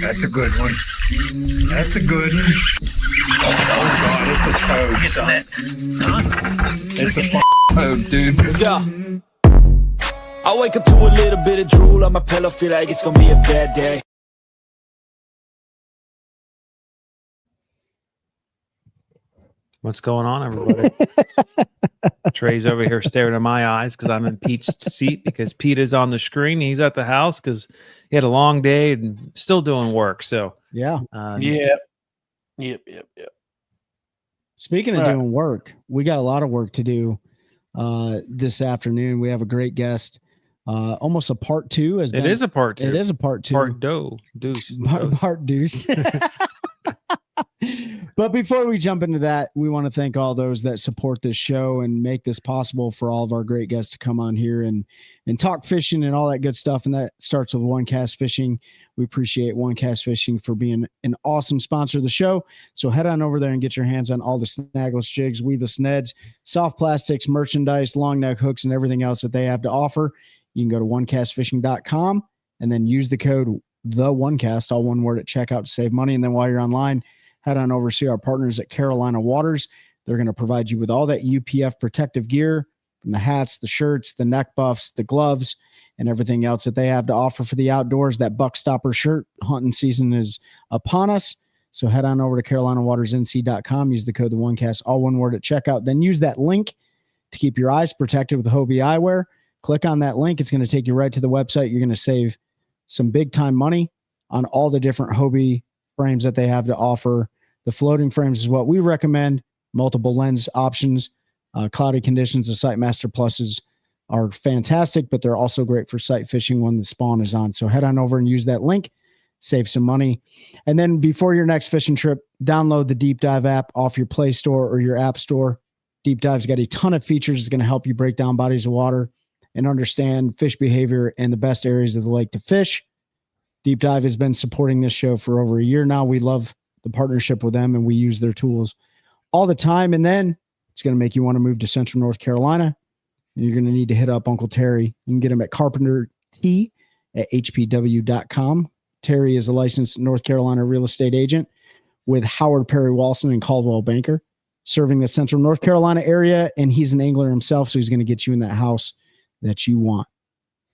That's a good one. That's a good one. Oh, God, it's a toad, son. It's a toad, dude. Let's go. I wake up to a little bit of drool on my pillow, feel like it's gonna be a bad day. What's going on, everybody? Trey's over here staring at my eyes because I'm in Pete's seat because Pete is on the screen. He's at the house because he had a long day and still doing work. So yeah. Yep. Speaking of doing work, we got a lot of work to do this afternoon. We have a great guest. Almost a part two. It is a part two. It is a part two. Part deuce. Part deuce. But before we jump into that, we want to thank all those that support this show and make this possible for all of our great guests to come on here and talk fishing and all that good stuff. And that starts with OneCast Fishing. We appreciate OneCast Fishing for being an awesome sponsor of the show. So head on over there and get your hands on all the snagless jigs, weedless neds, soft plastics, merchandise, long neck hooks, and everything else that they have to offer. You can go to onecastfishing.com and then use the code the OneCast, all one word, at checkout to save money. And then while you're online, head on over to see our partners at Carolina Waters. They're going to provide you with all that UPF protective gear, from the hats, the shirts, the neck buffs, the gloves, and everything else that they have to offer for the outdoors. That buck stopper shirt, hunting season is upon us. So head on over to carolinawatersnc.com. Use the code the OneCast, all one word, at checkout. Then use that link to keep your eyes protected with Hobie Eyewear. Click on that link. It's going to take you right to the website. You're going to save some big time money on all the different Hobie frames that they have to offer. The floating frames is what we recommend. Multiple lens options, cloudy conditions. The Sightmaster Pluses are fantastic, but they're also great for sight fishing when the spawn is on. So head on over and use that link, save some money. And then before your next fishing trip, download the Deep Dive app off your Play Store or your App Store. Deep Dive's got a ton of features. It's going to help you break down bodies of water and understand fish behavior and the best areas of the lake to fish. Deep Dive has been supporting this show for over a year now. We love the partnership with them, and we use their tools all the time. And then it's going to make you want to move to Central North Carolina. And you're going to need to hit up Uncle Terry. You can get him at Carpenter T at hpw.com. Terry is a licensed North Carolina real estate agent with Howard Perry Walson and Caldwell Banker, serving the Central North Carolina area. And he's an angler himself, so he's going to get you in that house that you want.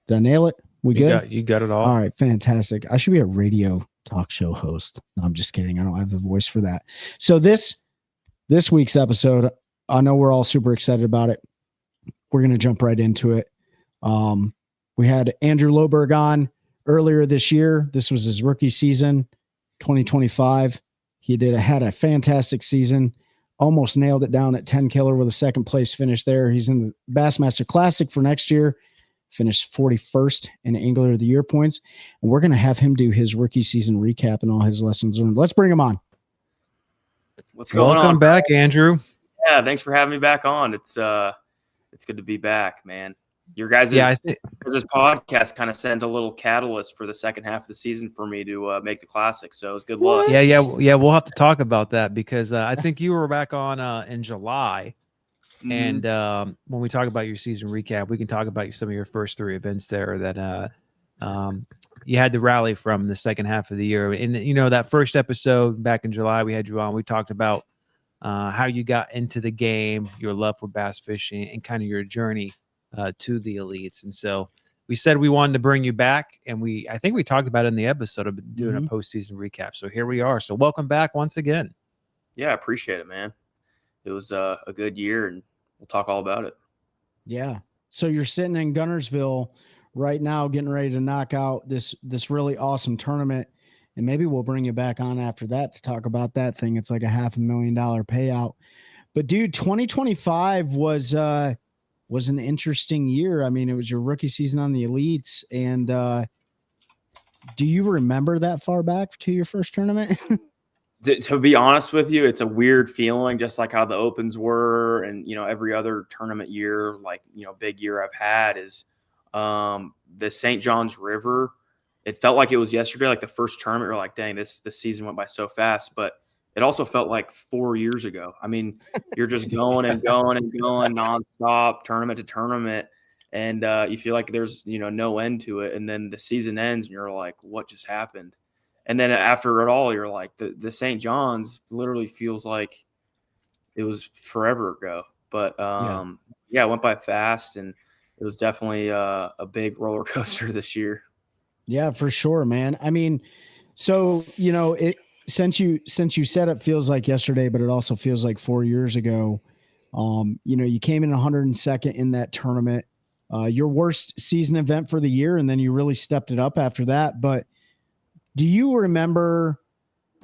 Did I nail it? We good? You got it all. All right, fantastic. I should be a radio talk show host. No, I'm just kidding. I don't have the voice for that. So this week's episode, I know we're all super excited about it. We're going to jump right into it. We had Andrew Loberg on earlier this year. This was his rookie season, 2025. He had a fantastic season. Almost nailed it down at Tenkiller with a second place finish there. He's in the Bassmaster Classic for next year. Finished 41st in Angler of the Year points. And we're going to have him do his rookie season recap and all his lessons learned. Let's bring him on. What's going on? Welcome back, Andrew. Yeah, thanks for having me back on. It's good to be back, man. Your guys' podcast kind of sent a little catalyst for the second half of the season for me to make the Classic. So it was good luck. Yeah. We'll have to talk about that because I think you were back on in July. And when we talk about your season recap, we can talk about some of your first three events there that you had to rally from the second half of the year. And, that first episode back in July, we had you on. We talked about how you got into the game, your love for bass fishing, and kind of your journey to the elites. And so we said we wanted to bring you back. And I think we talked about it in the episode of doing a postseason recap. So here we are. So welcome back once again. Yeah, I appreciate it, man. It was a good year, and we'll talk all about it. Yeah. So you're sitting in Gunnersville right now, getting ready to knock out this really awesome tournament. And maybe we'll bring you back on after that to talk about that thing. It's like a $500,000 payout. But dude, 2025 was an interesting year. I mean, it was your rookie season on the elites. And do you remember that far back to your first tournament? To be honest with you, it's a weird feeling, just like how the opens were, and every other tournament year, like big year I've had is the St. John's River. It felt like it was yesterday, like the first tournament. You're like, dang, this season went by so fast, but it also felt like 4 years ago. I mean, you're just going and going and going nonstop, tournament to tournament, and you feel like there's no end to it, and then the season ends, and you're like, what just happened? And then after it all, you're like, the St. John's literally feels like it was forever ago. But yeah, it went by fast, and it was definitely a big roller coaster this year. Yeah, for sure, man. I mean, so since you said it feels like yesterday, but it also feels like 4 years ago. You came in 102nd in that tournament, your worst season event for the year, and then you really stepped it up after that. But do you remember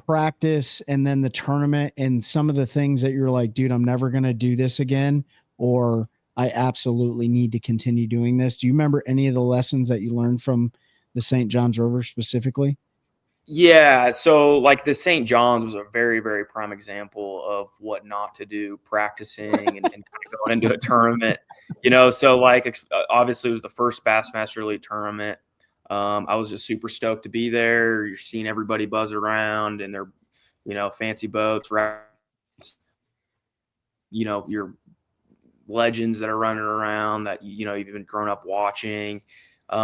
practice and then the tournament and some of the things that you're like, dude, I'm never going to do this again, or I absolutely need to continue doing this? Do you remember any of the lessons that you learned from the St. John's River specifically? Yeah, so like the St. John's was a very, very prime example of what not to do practicing and kind of going into a tournament. So like obviously it was the first Bassmaster Elite tournament. I was just super stoked to be there. You're seeing everybody buzz around in their, fancy boats, right? Your legends that are running around that, you've been grown up watching. But,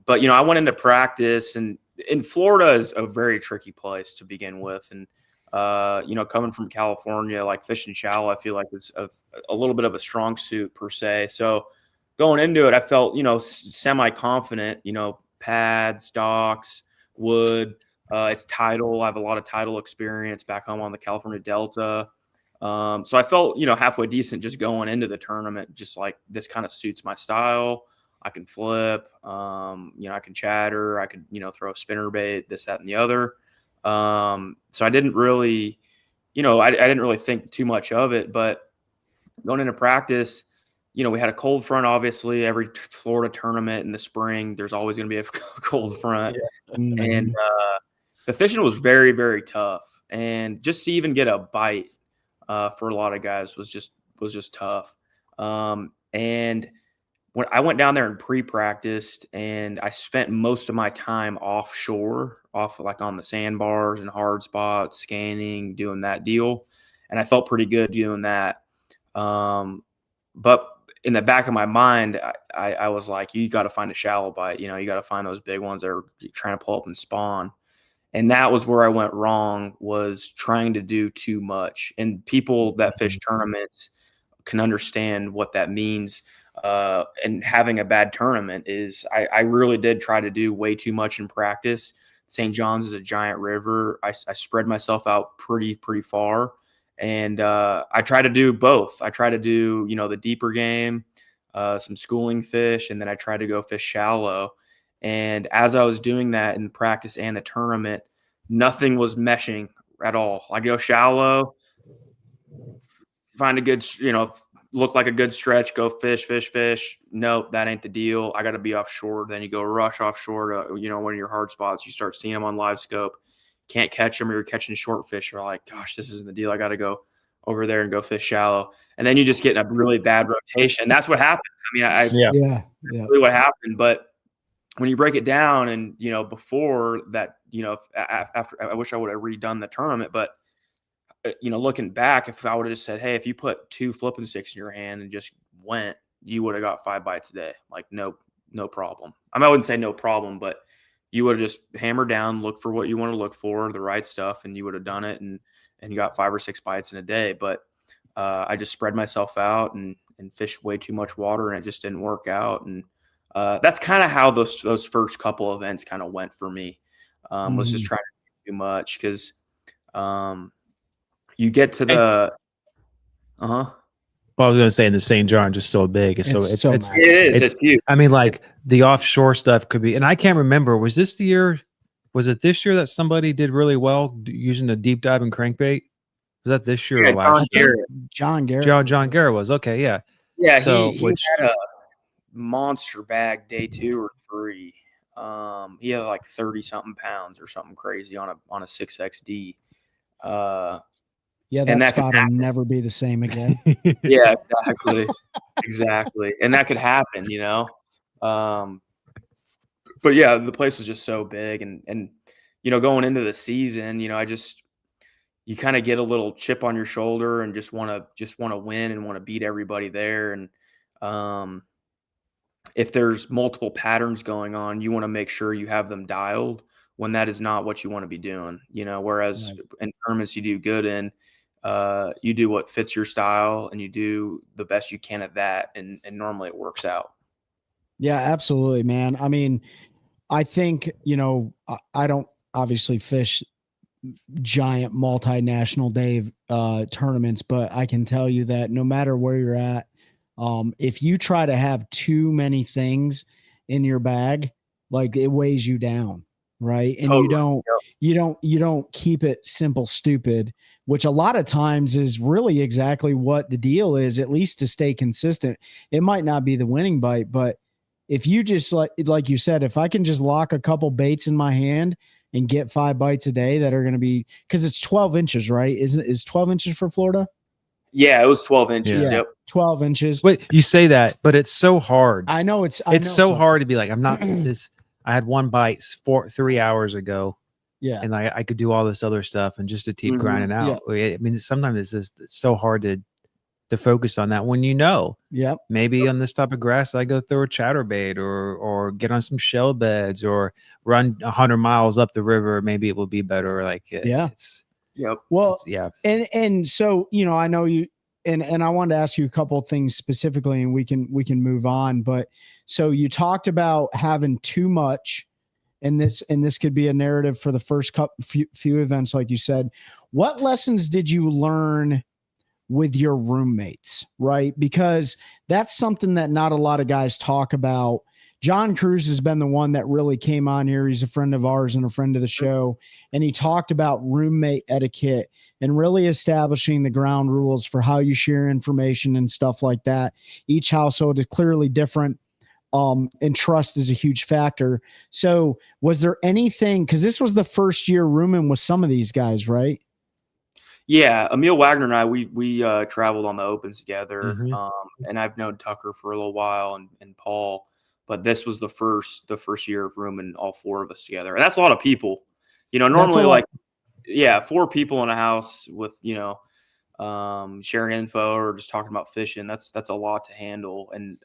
I went into practice, and in Florida is a very tricky place to begin with. And, coming from California, like fishing shallow, I feel like it's a little bit of a strong suit per se. So going into it, I felt, semi-confident, pads, docks, wood, it's tidal. I have a lot of tidal experience back home on the California Delta. So I felt, halfway decent just going into the tournament, just like this kind of suits my style. I can flip, I can chatter, I could, throw a spinner bait, this, that, and the other. So I didn't really, I didn't really think too much of it, but going into practice, we had a cold front, obviously. Every Florida tournament in the spring, there's always going to be a cold front. Yeah. Mm-hmm. And the fishing was very, very tough. And just to even get a bite for a lot of guys was just tough. And when I went down there and pre-practiced, and I spent most of my time offshore, like on the sandbars and hard spots, scanning, doing that deal. And I felt pretty good doing that. But in the back of my mind, I was like, you got to find a shallow bite. You got to find those big ones that are trying to pull up and spawn. And that was where I went wrong, was trying to do too much. And people that fish tournaments can understand what that means. And having a bad tournament is, I really did try to do way too much in practice. St. John's is a giant river. I spread myself out pretty far. And I try to do both. I try to do, the deeper game, some schooling fish, and then I try to go fish shallow. And as I was doing that in practice and the tournament, nothing was meshing at all. I go shallow, find a good, look like a good stretch, go fish. Nope, that ain't the deal. I got to be offshore. Then you go rush offshore to, one of your hard spots. You start seeing them on live scope. Can't catch them, or you're catching short fish. You're like, gosh, this isn't the deal. I got to go over there and go fish shallow. And then you just get a really bad rotation. That's what happened. I mean, that's really what happened. But when you break it down, and, before that, after, I wish I would have redone the tournament, but looking back, if I would have just said, hey, if you put 2 flipping sticks in your hand and just went, you would have got 5 bites a day. Like, no problem. I wouldn't say no problem, but you would have just hammered down, look for what you want to look for, the right stuff, and you would have done it, and you got 5 or 6 bites in a day. But I just spread myself out and fished way too much water, and it just didn't work out. And that's kind of how those first couple of events kind of went for me. Was just trying to do too much, because you get to the Well, I was going to say, in the St. John, just so big. It's huge. I mean, like the offshore stuff could be, and I can't remember. Was it this year that somebody did really well using a deep dive and crankbait? Was that this year or last year? John Garrett. John Garrett was. Okay, yeah. Yeah, so he had a monster bag day 2 or 3. He had like 30 something pounds or something crazy on a 6XD. Yeah, that spot will never be the same again. Yeah, exactly. And that could happen, but yeah, the place was just so big, and going into the season, you kind of get a little chip on your shoulder and just want to win and want to beat everybody there. And if there's multiple patterns going on, you want to make sure you have them dialed, when that is not what you want to be doing, whereas in tournaments you do good in, you do what fits your style and you do the best you can at that. And normally it works out. Yeah, absolutely, man. I mean, I think, I don't obviously fish giant multinational day tournaments, but I can tell you that no matter where you're at, if you try to have too many things in your bag, like it weighs you down, right? And Totally. you don't keep it simple, stupid, which a lot of times is really exactly what the deal is, at least to stay consistent. It might not be the winning bite, but if you just like you said, if I can just lock a couple baits in my hand and get 5 bites a day that are going to be, because it's 12 inches, right? Is 12 inches for Florida? Yeah, it was 12 inches. Yeah, Yep. 12 inches. Wait, you say that, but it's so hard. I know it's so hard to be like, I'm not this. I had one bite 3 hours ago. Yeah. And I could do all this other stuff and just to keep grinding out. Yeah. I mean, sometimes it's so hard to focus on that when maybe on this type of grass, I go throw a chatterbait or get on some shell beds or run 100 miles up the river. Maybe it will be better. And so, I know you, and I wanted to ask you a couple of things specifically and we can move on. But so you talked about having too much, and this could be a narrative for the first few events, like you said. What lessons did you learn with your roommates, right? Because that's something that not a lot of guys talk about. John Cruz has been the one that really came on here. He's a friend of ours and a friend of the show. And he talked about roommate etiquette and really establishing the ground rules for how you share information and stuff like that. Each household is clearly different. And trust is a huge factor. So was there anything, because this was the first year rooming with some of these guys, right? Yeah, Emil Wagner and I, we traveled on the opens together, and I've known Tucker for a little while and Paul, but this was the first year of rooming all 4 of us together, and that's a lot of people. Normally 4 people in a house with sharing info or just talking about fishing. That's a lot to handle, and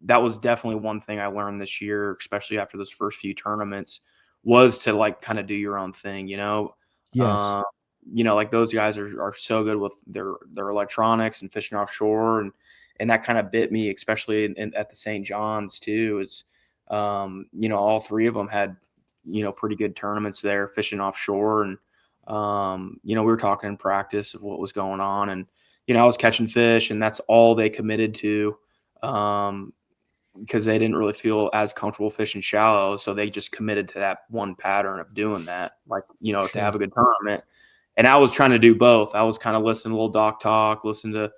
that was definitely one thing I learned this year, especially after those first few tournaments, was to kind of do your own thing. Yes. Like those guys are so good with their electronics and fishing offshore, and that kind of bit me, especially at the St. John's too. Is all 3 of them had pretty good tournaments there fishing offshore, and we were talking in practice of what was going on, and I was catching fish, and that's all they committed to, because they didn't really feel as comfortable fishing shallow, so they just committed to that one pattern of doing that, to have a good tournament. And I was trying to do both. I was kind of listening to a little doc talk, listen to,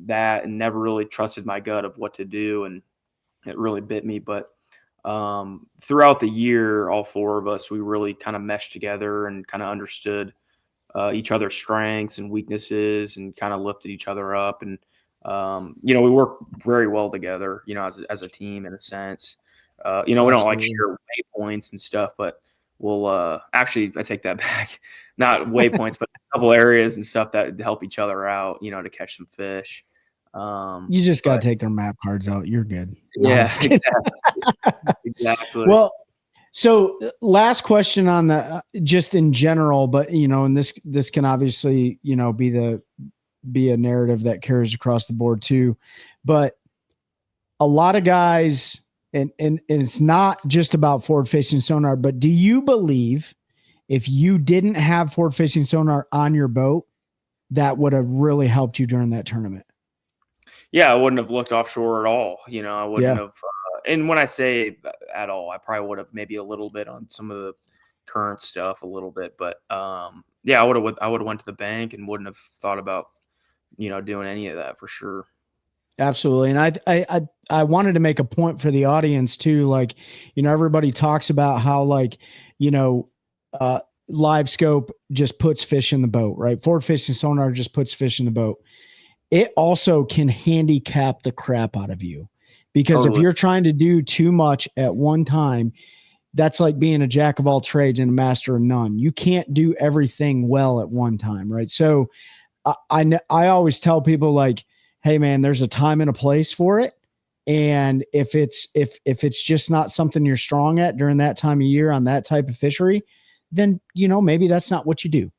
that, and never really trusted my gut of what to do. And it really bit me. But throughout the year, all 4 of us, we really kind of meshed together and kind of understood each other's strengths and weaknesses and kind of lifted each other up. And, we work very well together, as a team in a sense. We don't share waypoints and stuff, but we'll actually, I take that back, not waypoints, but a couple areas and stuff that help each other out, to catch some fish. You just got to take their map cards out. You're good. Yeah, exactly. Well, so last question on the, just in general, but, and this can obviously, be a narrative that carries across the board too, but a lot of guys, and it's not just about forward facing sonar, but do you believe if you didn't have forward facing sonar on your boat, that would have really helped you during that tournament? Yeah, I wouldn't have looked offshore at all. I wouldn't have. And when I say at all, I probably would have maybe a little bit on some of the current stuff a little bit, but I would have went to the bank and wouldn't have thought about, doing any of that for sure. Absolutely. And I wanted to make a point for the audience too. Everybody talks about how live scope just puts fish in the boat, right? Forward facing sonar just puts fish in the boat. It also can handicap the crap out of you, because if you're trying to do too much at one time, that's like being a jack of all trades and a master of none. You can't do everything well at one time. Right. So I always tell people hey man, there's a time and a place for it. And if it's just not something you're strong at during that time of year on that type of fishery, then, maybe that's not what you do,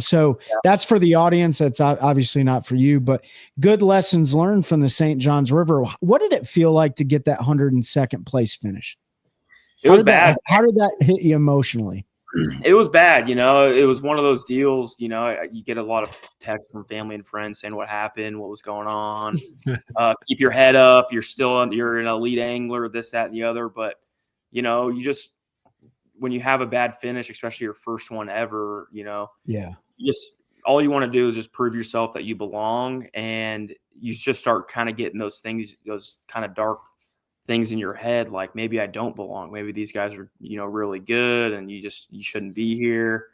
So that's for the audience. That's obviously not for you, but good lessons learned from the St. Johns River. What did it feel like to get that 102nd place finish? It was bad. How did that hit you emotionally? It was bad. It was one of those deals, you get a lot of texts from family and friends saying what happened, what was going on. Keep your head up. You're an elite angler, this, that, and the other. But, you just, when you have a bad finish, especially your first one ever, all you want to do is just prove yourself that you belong. And you just start kind of getting those things, those kind of dark things in your head, like maybe I don't belong. Maybe these guys are, really good, and you shouldn't be here.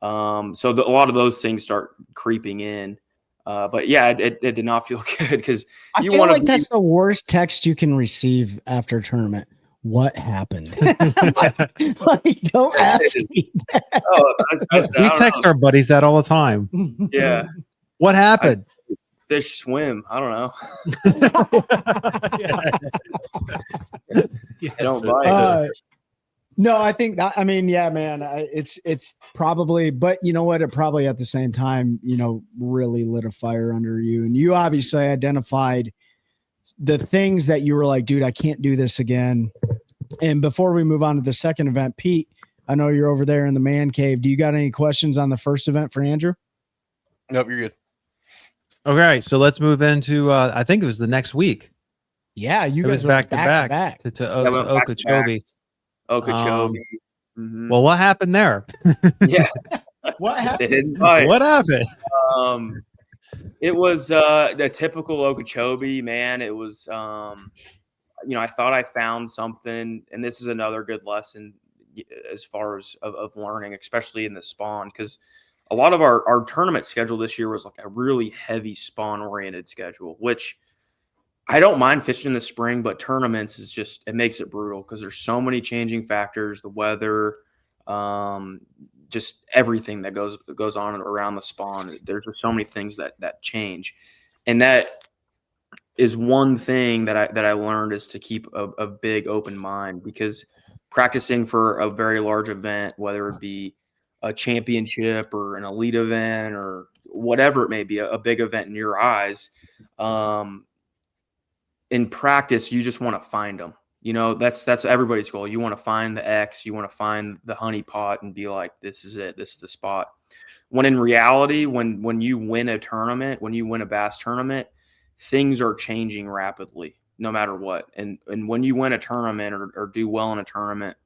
A lot of those things start creeping in. But yeah, it did not feel good because I feel like that's the worst text you can receive after a tournament. What happened? like, don't ask me that. We text our buddies that all the time. Yeah. What happened? Fish swim. I don't know. Don't bite. No, I think that, yeah, man, it's probably, but you know what? It probably at the same time, really lit a fire under you. And you obviously identified the things that you were like, dude, I can't do this again. And before we move on to the second event, Pete, I know you're over there in the man cave. Do you got any questions on the first event for Andrew? Nope, you're good. Okay, so let's move into I think it was the next week. Yeah, you guys was back to back to Okeechobee. Okeechobee. Well, what happened there? Yeah. What happened? They didn't bite. What happened? It was the typical Okeechobee, man. It was I thought I found something, and this is another good lesson as far as of learning, especially in the spawn, because a lot of our tournament schedule this year was like a really heavy spawn oriented schedule, which I don't mind fishing in the spring, but tournaments is just, it makes it brutal because there's so many changing factors, the weather, just everything that goes on around the spawn. There's just so many things that change. And that is one thing that I learned, is to keep a big open mind, because practicing for a very large event, whether it be a championship or an elite event or whatever it may be, a big event in your eyes, in practice, you just want to find them. That's everybody's goal. You want to find the X, you want to find the honey pot and be like, this is it, this is the spot. When in reality, when you win a tournament, when you win a bass tournament, things are changing rapidly, no matter what. And when you win a tournament or do well in a tournament,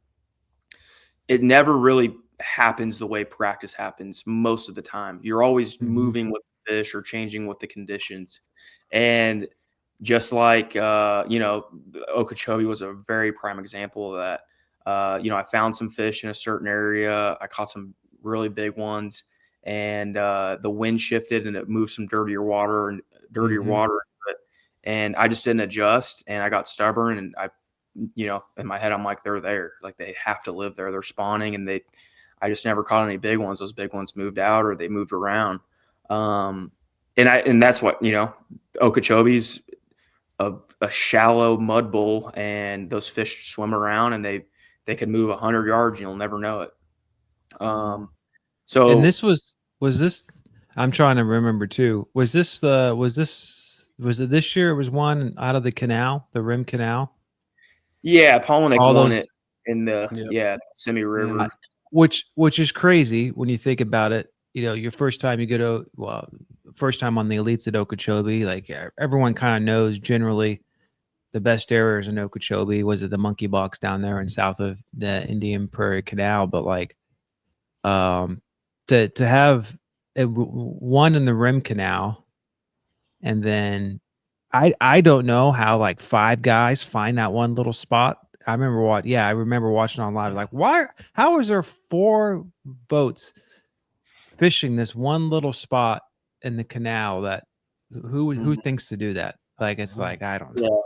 it never really happens the way practice happens most of the time. You're always moving with the fish or changing with the conditions. And just like, Okeechobee was a very prime example of that. I found some fish in a certain area. I caught some really big ones, and the wind shifted and it moved some dirtier water into it. And I just didn't adjust, and I got stubborn, and in my head, I'm like, they're there. Like, they have to live there. They're spawning, and I just never caught any big ones. Those big ones moved out, or they moved around. And that's what, Okeechobee's a shallow mud bowl, and those fish swim around, and they could move 100 yards and you'll never know it. And this was this, I'm trying to remember too. Was it this year? It was one out of the canal, the rim canal. Yeah. Palaniuk won it in the Simi River, which is crazy when you think about it. Your first time you go to, first time on the elites at Okeechobee, like everyone kind of knows generally the best areas in Okeechobee. Was it the monkey box down there in south of the Indian Prairie Canal? But like, to have one in the rim canal, and then I don't know how like 5 guys find that one little spot. I remember watching on live. Like, how is there 4 boats fishing this one little spot in the canal? That who thinks to do that? Like, it's like, I don't know.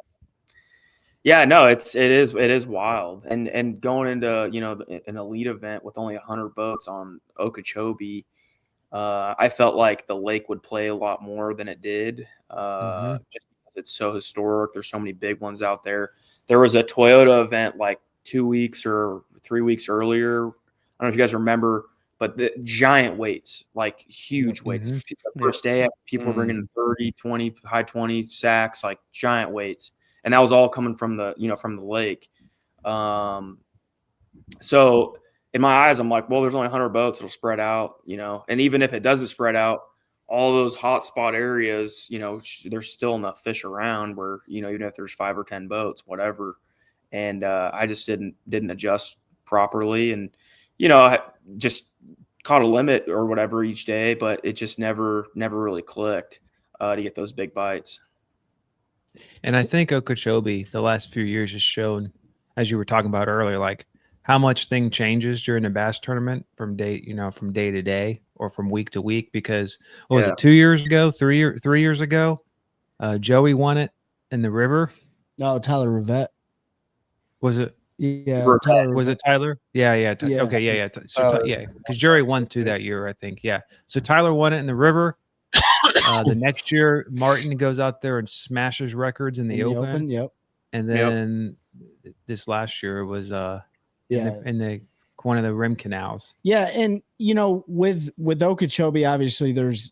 Yeah, no, it is wild. And going into, an elite event with only 100 boats on Okeechobee, I felt like the lake would play a lot more than it did, just because It's so historic. There's so many big ones out there. There was a Toyota event like 2 weeks or 3 weeks earlier. I don't know if you guys remember, but the giant weights, like huge weights. The first day, people were bringing 30, 20, high 20 sacks, like giant weights. And that was all coming from the, from the lake. So in my eyes, I'm like, well, there's only 100 boats. It'll spread out, and even if it doesn't spread out, all those hot spot areas, there's still enough fish around where, even if there's 5 or 10 boats, whatever. And I just didn't adjust properly. And, I just caught a limit or whatever each day, but it just never really clicked to get those big bites. And I think Okeechobee the last few years has shown, as you were talking about earlier, like how much thing changes during the bass tournament from day to day or from week to week. Because what was it, 2 years ago, 3 years ago, Joey won it in the river. Oh, Tyler Rivette. Was it? Yeah. Was it Tyler? Yeah. Yeah. Okay. Yeah. So because Jerry won 2 that year, I think. Yeah. So Tyler won it in the river. The next year, Martin goes out there and smashes records in the open. Yep. And then this last year was in the one of the rim canals. Yeah, and with Okeechobee, obviously there's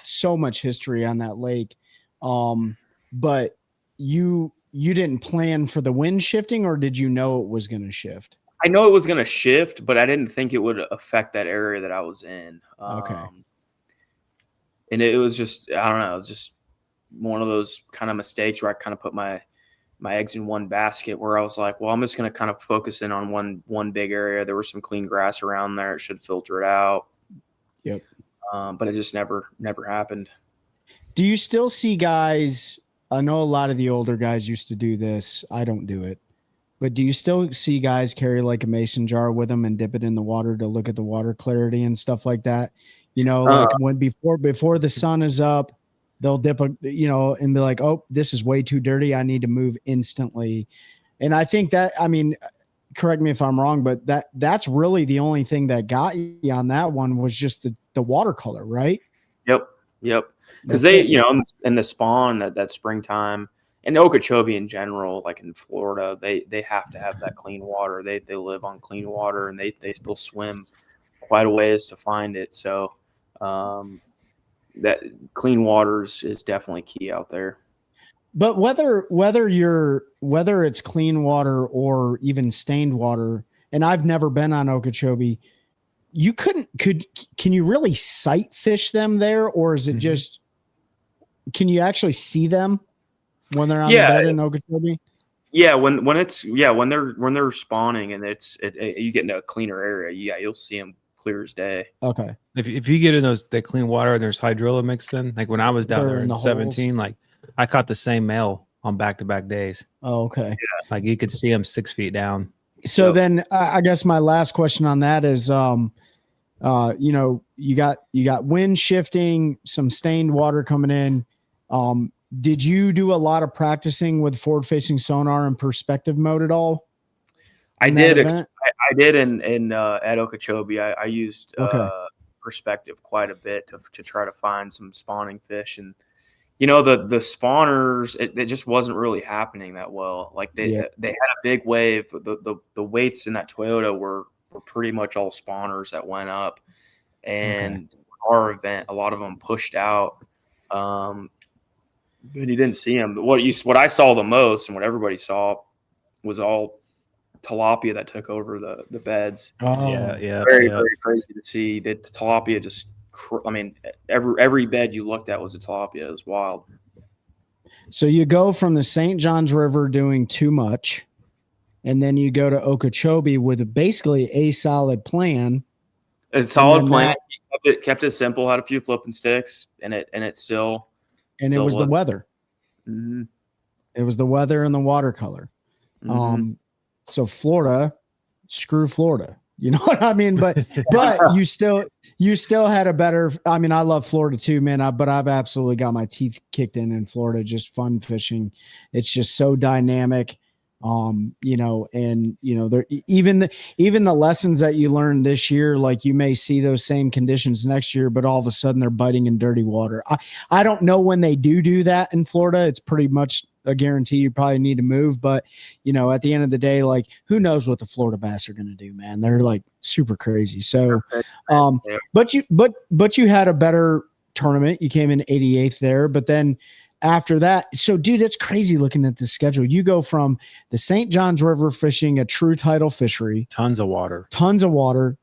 so much history on that lake. But you didn't plan for the wind shifting, or did you know it was going to shift? I know it was going to shift, but I didn't think it would affect that area that I was in. Okay. And it was just, I don't know, it was just one of those kind of mistakes where I kind of put my eggs in one basket, where I was like, well, I'm just going to kind of focus in on one big area. There was some clean grass around there. It should filter it out. Yep. But it just never happened. Do you still see guys? I know a lot of the older guys used to do this. I don't do it. But do you still see guys carry like a mason jar with them and dip it in the water to look at the water clarity and stuff like that? Like when before the sun is up, they'll dip and be like, oh, this is way too dirty. I need to move instantly. And I think that, correct me if I'm wrong, but that's really the only thing that got you on that one was just the watercolor, right? Yep. Because they, in the spawn that springtime, and Okeechobee in general, like in Florida, they have to have that clean water. They live on clean water, and they still swim quite a ways to find it. So that clean waters is definitely key out there. But whether it's clean water or even stained water, and I've never been on Okeechobee, can you really sight fish them there, or is it just, can you actually see them when they're on the bed in Okeechobee? Yeah, when they're spawning and you get into a cleaner area, you'll see them clear as day. Okay. If you get in that clean water and there's hydrilla mixed in, like when I was down there in 17, like I caught the same male on back-to-back days. Oh, okay. Yeah. Like you could see them 6 feet down. So then I guess my last question on that is, you got wind shifting, some stained water coming in. Did you do a lot of practicing with forward-facing sonar and perspective mode at all? I did in at Okeechobee. I used perspective quite a bit to try to find some spawning fish, and the spawners, it just wasn't really happening that well. Like they had a big wave. The weights in that Toyota were pretty much all spawners that went up, and our event, a lot of them pushed out. But you didn't see them. What I saw the most, and what everybody saw, was all tilapia that took over the beds. Oh, very crazy to see. The tilapia just, every bed you looked at was a tilapia. It was wild. So you go from the St. Johns River doing too much, and then you go to Okeechobee with basically a solid plan. A solid plan. Kept it simple. Had a few flipping sticks, and it still. And it was the weather. Mm-hmm. It was the weather and the watercolor. Mm-hmm. So Florida, screw Florida. You know what I mean? But you still had a better. I love Florida too, man. But I've absolutely got my teeth kicked in Florida. Just fun fishing. It's just so dynamic. There even the lessons that you learned this year, like you may see those same conditions next year, but all of a sudden they're biting in dirty water. I don't know when they do that in Florida. It's pretty much a guarantee you probably need to move, but at the end of the day, like who knows what the Florida bass are going to do, man. They're like super crazy. So, but you had a better tournament. You came in 88th there, but then after that, so dude, it's crazy looking at the schedule. You go from the St. Johns River fishing a true tidal fishery, Tons of water.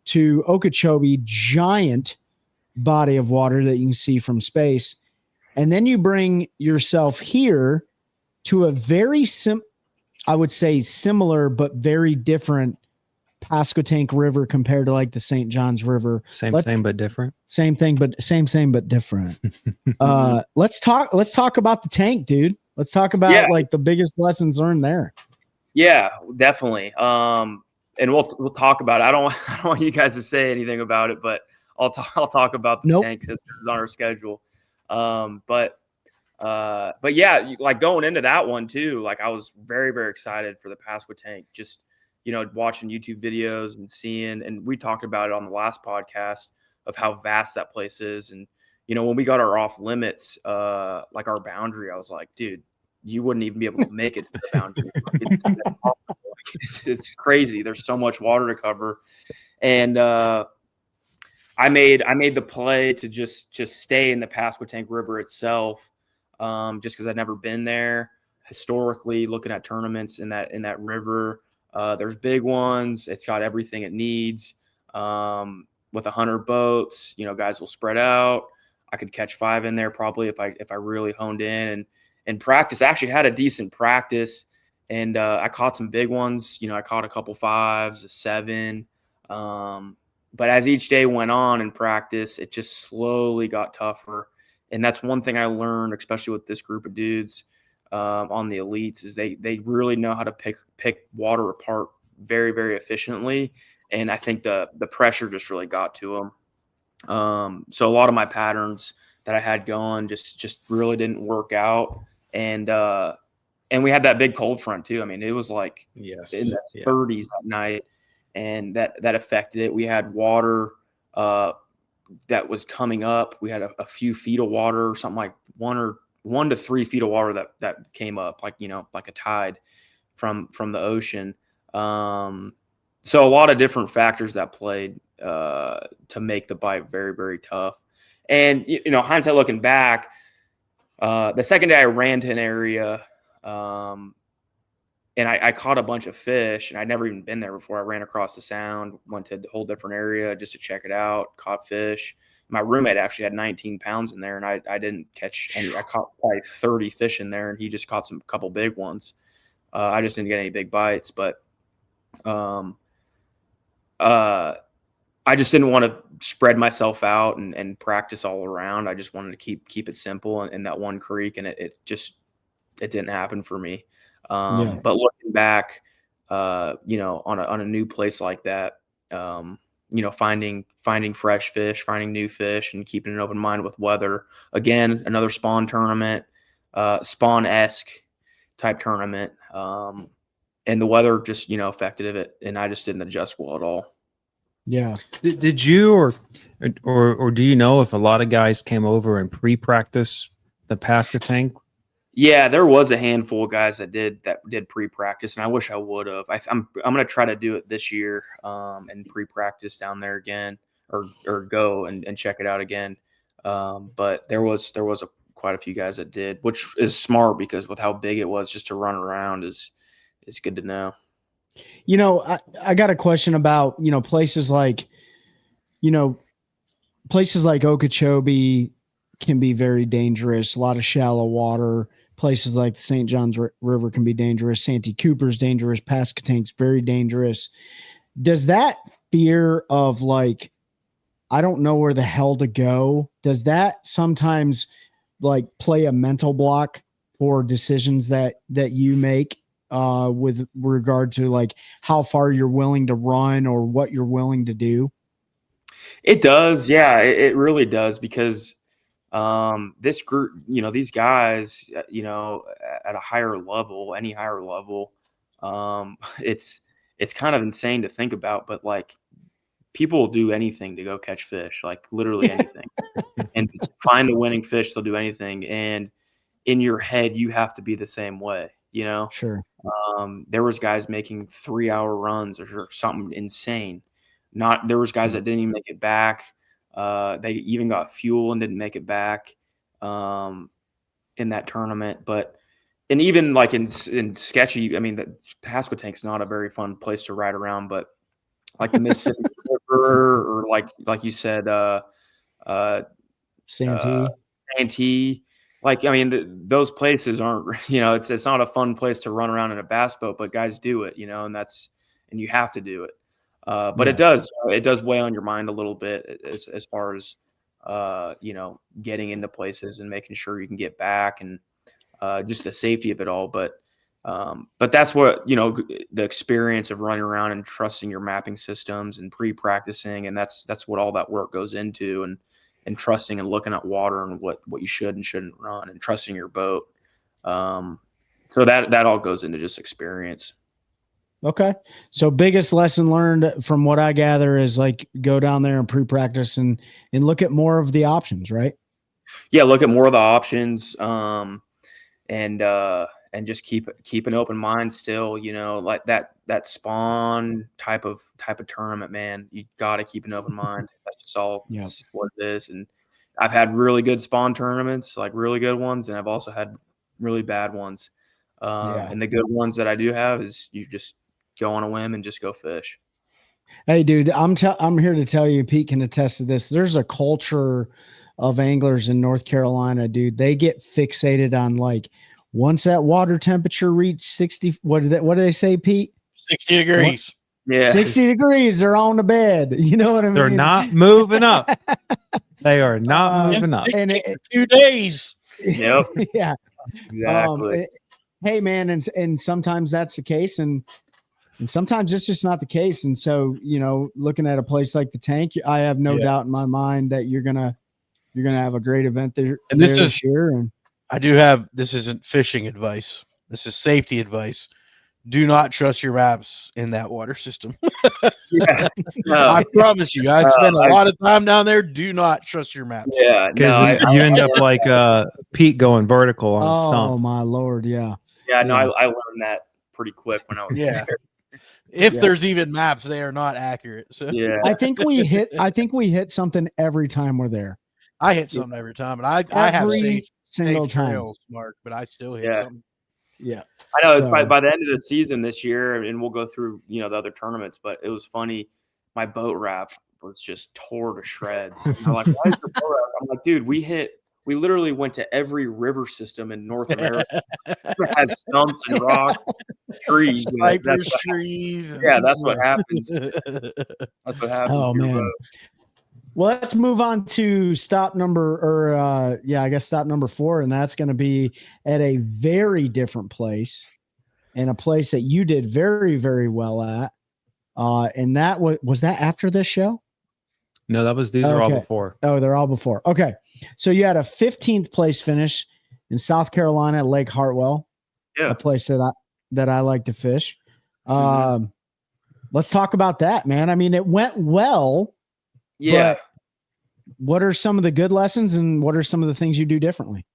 to Okeechobee, giant body of water that you can see from space. And then you bring yourself here to a very I would say similar, but very different Pasquotank River compared to like the St. Johns River. Same thing, but different. Same thing, but but different. Let's talk about the tank, dude. Let's talk about like the biggest lessons learned there. Yeah, definitely. And we'll talk about it. I don't want you guys to say anything about it, but I'll talk about the tank since it's on our schedule. But yeah, like going into that one too, like I was very, very excited for the Pasquotank, just, watching YouTube videos and seeing, and we talked about it on the last podcast of how vast that place is. And, when we got our off limits, like our boundary, I was like, dude, you wouldn't even be able to make it to the boundary. It's crazy. There's so much water to cover. And, I made the play to just stay in the Pasquotank River itself, just because I'd never been there. Historically, looking at tournaments in that river, there's big ones. It's got everything it needs. With 100 boats, guys will spread out. I could catch 5 in there probably if I really honed in and practice. I actually had a decent practice, and I caught some big ones. I caught a couple 5s, a 7. But as each day went on in practice, it just slowly got tougher. And that's one thing I learned, especially with this group of dudes on the elites, is they really know how to pick water apart very, very efficiently. And I think the pressure just really got to them. So a lot of my patterns that I had going just really didn't work out. And we had that big cold front too. I mean, it was like in the 30s at night. And that affected it. We had water that was coming up. We had a few feet of water, something like 1 to 3 feet of water that came up, like like a tide from the ocean. So a lot of different factors that played to make the bite very, very tough. And hindsight looking back, the second day I ran to an area. And I caught a bunch of fish, and I'd never even been there before. I ran across the sound, went to a whole different area just to check it out, caught fish. My roommate actually had 19 pounds in there, and I didn't catch any. I caught probably 30 fish in there, and he just caught a couple big ones. I just didn't get any big bites, but I just didn't want to spread myself out and practice all around. I just wanted to keep it simple in that one creek, and it didn't happen for me. But looking back, on a new place like that, finding fresh fish, finding new fish, and keeping an open mind with weather. Again, another spawn tournament, spawn-esque type tournament. And the weather just, affected it, and I just didn't adjust well at all. Yeah. Did you or do you know if a lot of guys came over and pre-practice the Pasquotank? Yeah, there was a handful of guys that did pre-practice, and I wish I would have. I'm going to try to do it this year and pre-practice down there again, or go and check it out again. But there was quite a few guys that did, which is smart because with how big it was, just to run around is good to know. I got a question about places like Okeechobee can be very dangerous. A lot of shallow water. Places like the St. Johns River can be dangerous. Santee Cooper's dangerous. Pasquotank's very dangerous. Does that fear of like, I don't know where the hell to go, does that sometimes like play a mental block for decisions that you make with regard to like how far you're willing to run or what you're willing to do? It does. Yeah, it really does, because this group, these guys, at a higher level, any higher level, It's kind of insane to think about, but like people will do anything to go catch fish, like literally anything, and to find the winning fish. They'll do anything, and in your head, you have to be the same way. You know, Sure. there was guys making 3-hour runs or something insane. There was guys that didn't even make it back. They even got fuel and didn't make it back in that tournament. And even like in sketchy, I mean, the Pasquotank's not a very fun place to ride around, but like the Mississippi River or like you said, Santee. Santee. Like, I mean, those places aren't, it's not a fun place to run around in a bass boat, but guys do it, and you have to do it. But it does weigh on your mind a little bit as far as, getting into places and making sure you can get back and just the safety of it all. But that's what, the experience of running around and trusting your mapping systems and pre-practicing. And that's what all that work goes into, and trusting and looking at water and what you should and shouldn't run, and trusting your boat. So that all goes into just experience. Okay. So biggest lesson learned from what I gather is like go down there and pre-practice and look at more of the options, right? Yeah. Look at more of the options. And just keep an open mind still, like that spawn type of tournament, man, you got to keep an open mind. That's just all That's what it is. And I've had really good spawn tournaments, like really good ones. And I've also had really bad ones. And the good ones that I do have is you just go on a whim and just go fish. Hey dude, I'm here to tell you, Pete can attest to this. There's a culture of anglers in North Carolina, dude. They get fixated on like, once that water temperature reached 60, what do they say, Pete? 60 degrees. Yeah. 60 degrees. They're on the bed. You know what I mean? They're not moving up. They are not moving up. And 2 days. Yep. Yeah. Exactly. Hey man. And sometimes that's the case. And sometimes it's just not the case. And so, looking at a place like the Tank, I have no doubt in my mind that you're going to have a great event there. And this year. And this isn't fishing advice. This is safety advice. Do not trust your maps in that water system. I promise you. I spent a lot of time down there. Do not trust your maps. Yeah. Because you end up like Pete going vertical on a stump. Oh my Lord. Yeah. Yeah. No, I learned that pretty quick when I was there. If there's even maps, they are not accurate. So yeah. I think we hit something every time we're there. I hit something every time, and I have safe time, Mark, but I still hit something. Yeah, I know. It's by the end of the season this year, and we'll go through the other tournaments. But it was funny. My boat wrap was just tore to shreds. And they're like, "Why is your boat wrap?" I'm like, "Dude, we literally went to every river system in North America. It had stumps and rocks, trees, cypress trees. Yeah, that's what happens. That's what happens. Oh man. Well, let's move on to stop number 4, and that's going to be at a very different place, and a place that you did very, very well at. And that was that after this show? No, these are all before. Oh, they're all before. Okay, so you had a 15th place finish in South Carolina at Lake Hartwell, a place that I like to fish. Let's talk about that, man. I mean, it went well. Yeah. But what are some of the good lessons, and what are some of the things you do differently?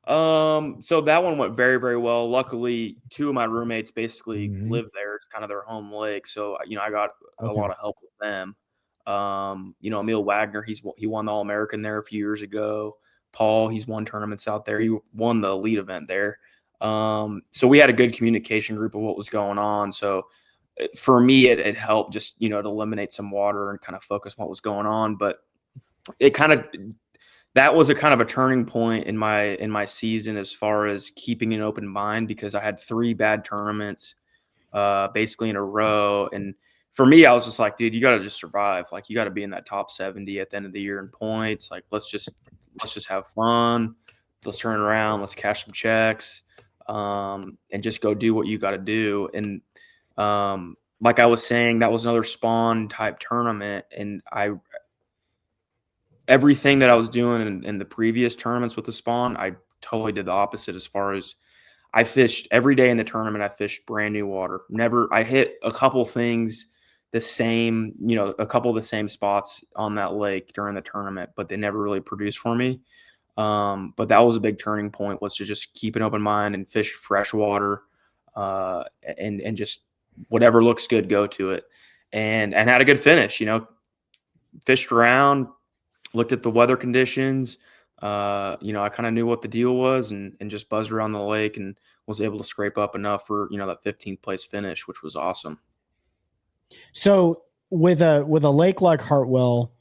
So that one went very, very well. Luckily, 2 of my roommates basically live there. It's kind of their home lake. So, I got a lot of help with them. Emil Wagner, he won the All-American there a few years ago. Paul, he's won tournaments out there. He won the elite event there. So we had a good communication group of what was going on. So for me, it helped just, to eliminate some water and kind of focus on what was going on. But that was a kind of a turning point in my season as far as keeping an open mind, because I had 3 bad tournaments basically in a row. And for me, I was just like, dude, you got to just survive. Like, you got to be in that top 70 at the end of the year in points. Like, let's just have fun. Let's turn around. Let's cash some checks, and just go do what you got to do. And like I was saying, that was another spawn type tournament. And everything that I was doing in the previous tournaments with the spawn, I totally did the opposite as far as I fished every day in the tournament. I fished brand new water. I hit a couple things the same, a couple of the same spots on that lake during the tournament, but they never really produced for me. But that was a big turning point, was to just keep an open mind and fish fresh water, and just whatever looks good, go to it. And had a good finish, fished around, looked at the weather conditions. I kind of knew what the deal was, and just buzzed around the lake and was able to scrape up enough for, that 15th place finish, which was awesome. So with a lake like Hartwell,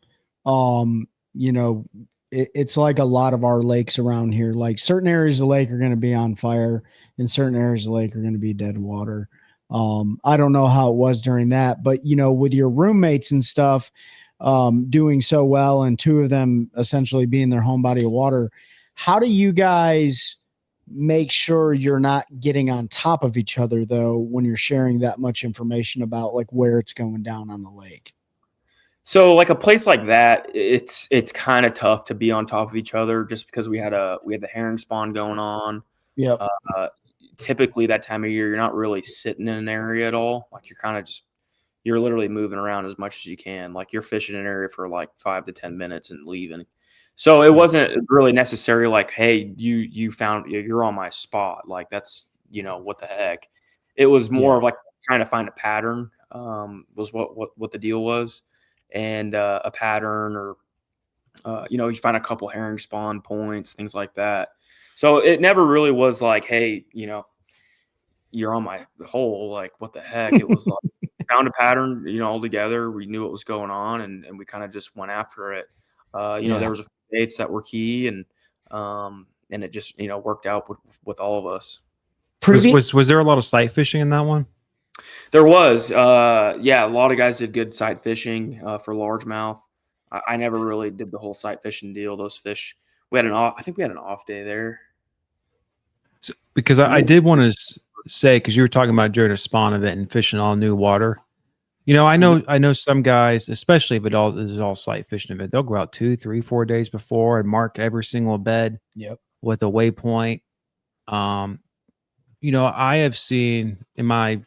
it's like a lot of our lakes around here. Like certain areas of the lake are going to be on fire, and certain areas of the lake are going to be dead water. I don't know how it was during that, but with your roommates and stuff, doing so well, and two of them essentially being their home body of water, how do you guys make sure you're not getting on top of each other, though, when you're sharing that much information about like where it's going down on the lake? So like a place like that, it's kind of tough to be on top of each other, just because we had the herring spawn going on. Yep. Typically that time of year, you're not really sitting in an area at all. Like you're literally moving around as much as you can. Like you're fishing an area for like 5 to 10 minutes and leaving. So it wasn't really necessary like, hey, you're on my spot. Like that's, what the heck. It was more of like trying to find a pattern, was what the deal was. And a pattern, or, you find a couple herring spawn points, things like that. So it never really was like, hey, you're on my hole. Like, what the heck? It was like, found a pattern, all together. We knew what was going on, and we kind of just went after it. There was a few dates that were key, and it just, worked out with all of us. Was there a lot of sight fishing in that one? There was, a lot of guys did good sight fishing for largemouth. I never really did the whole sight fishing deal. Those fish, I think we had an off day there. So, because I did want to say, because you were talking about during a spawn event and fishing all new water. I know some guys, especially if it is all sight fishing event, they'll go out 2, 3, 4 days before and mark every single bed. Yep. With a waypoint. I have seen in my,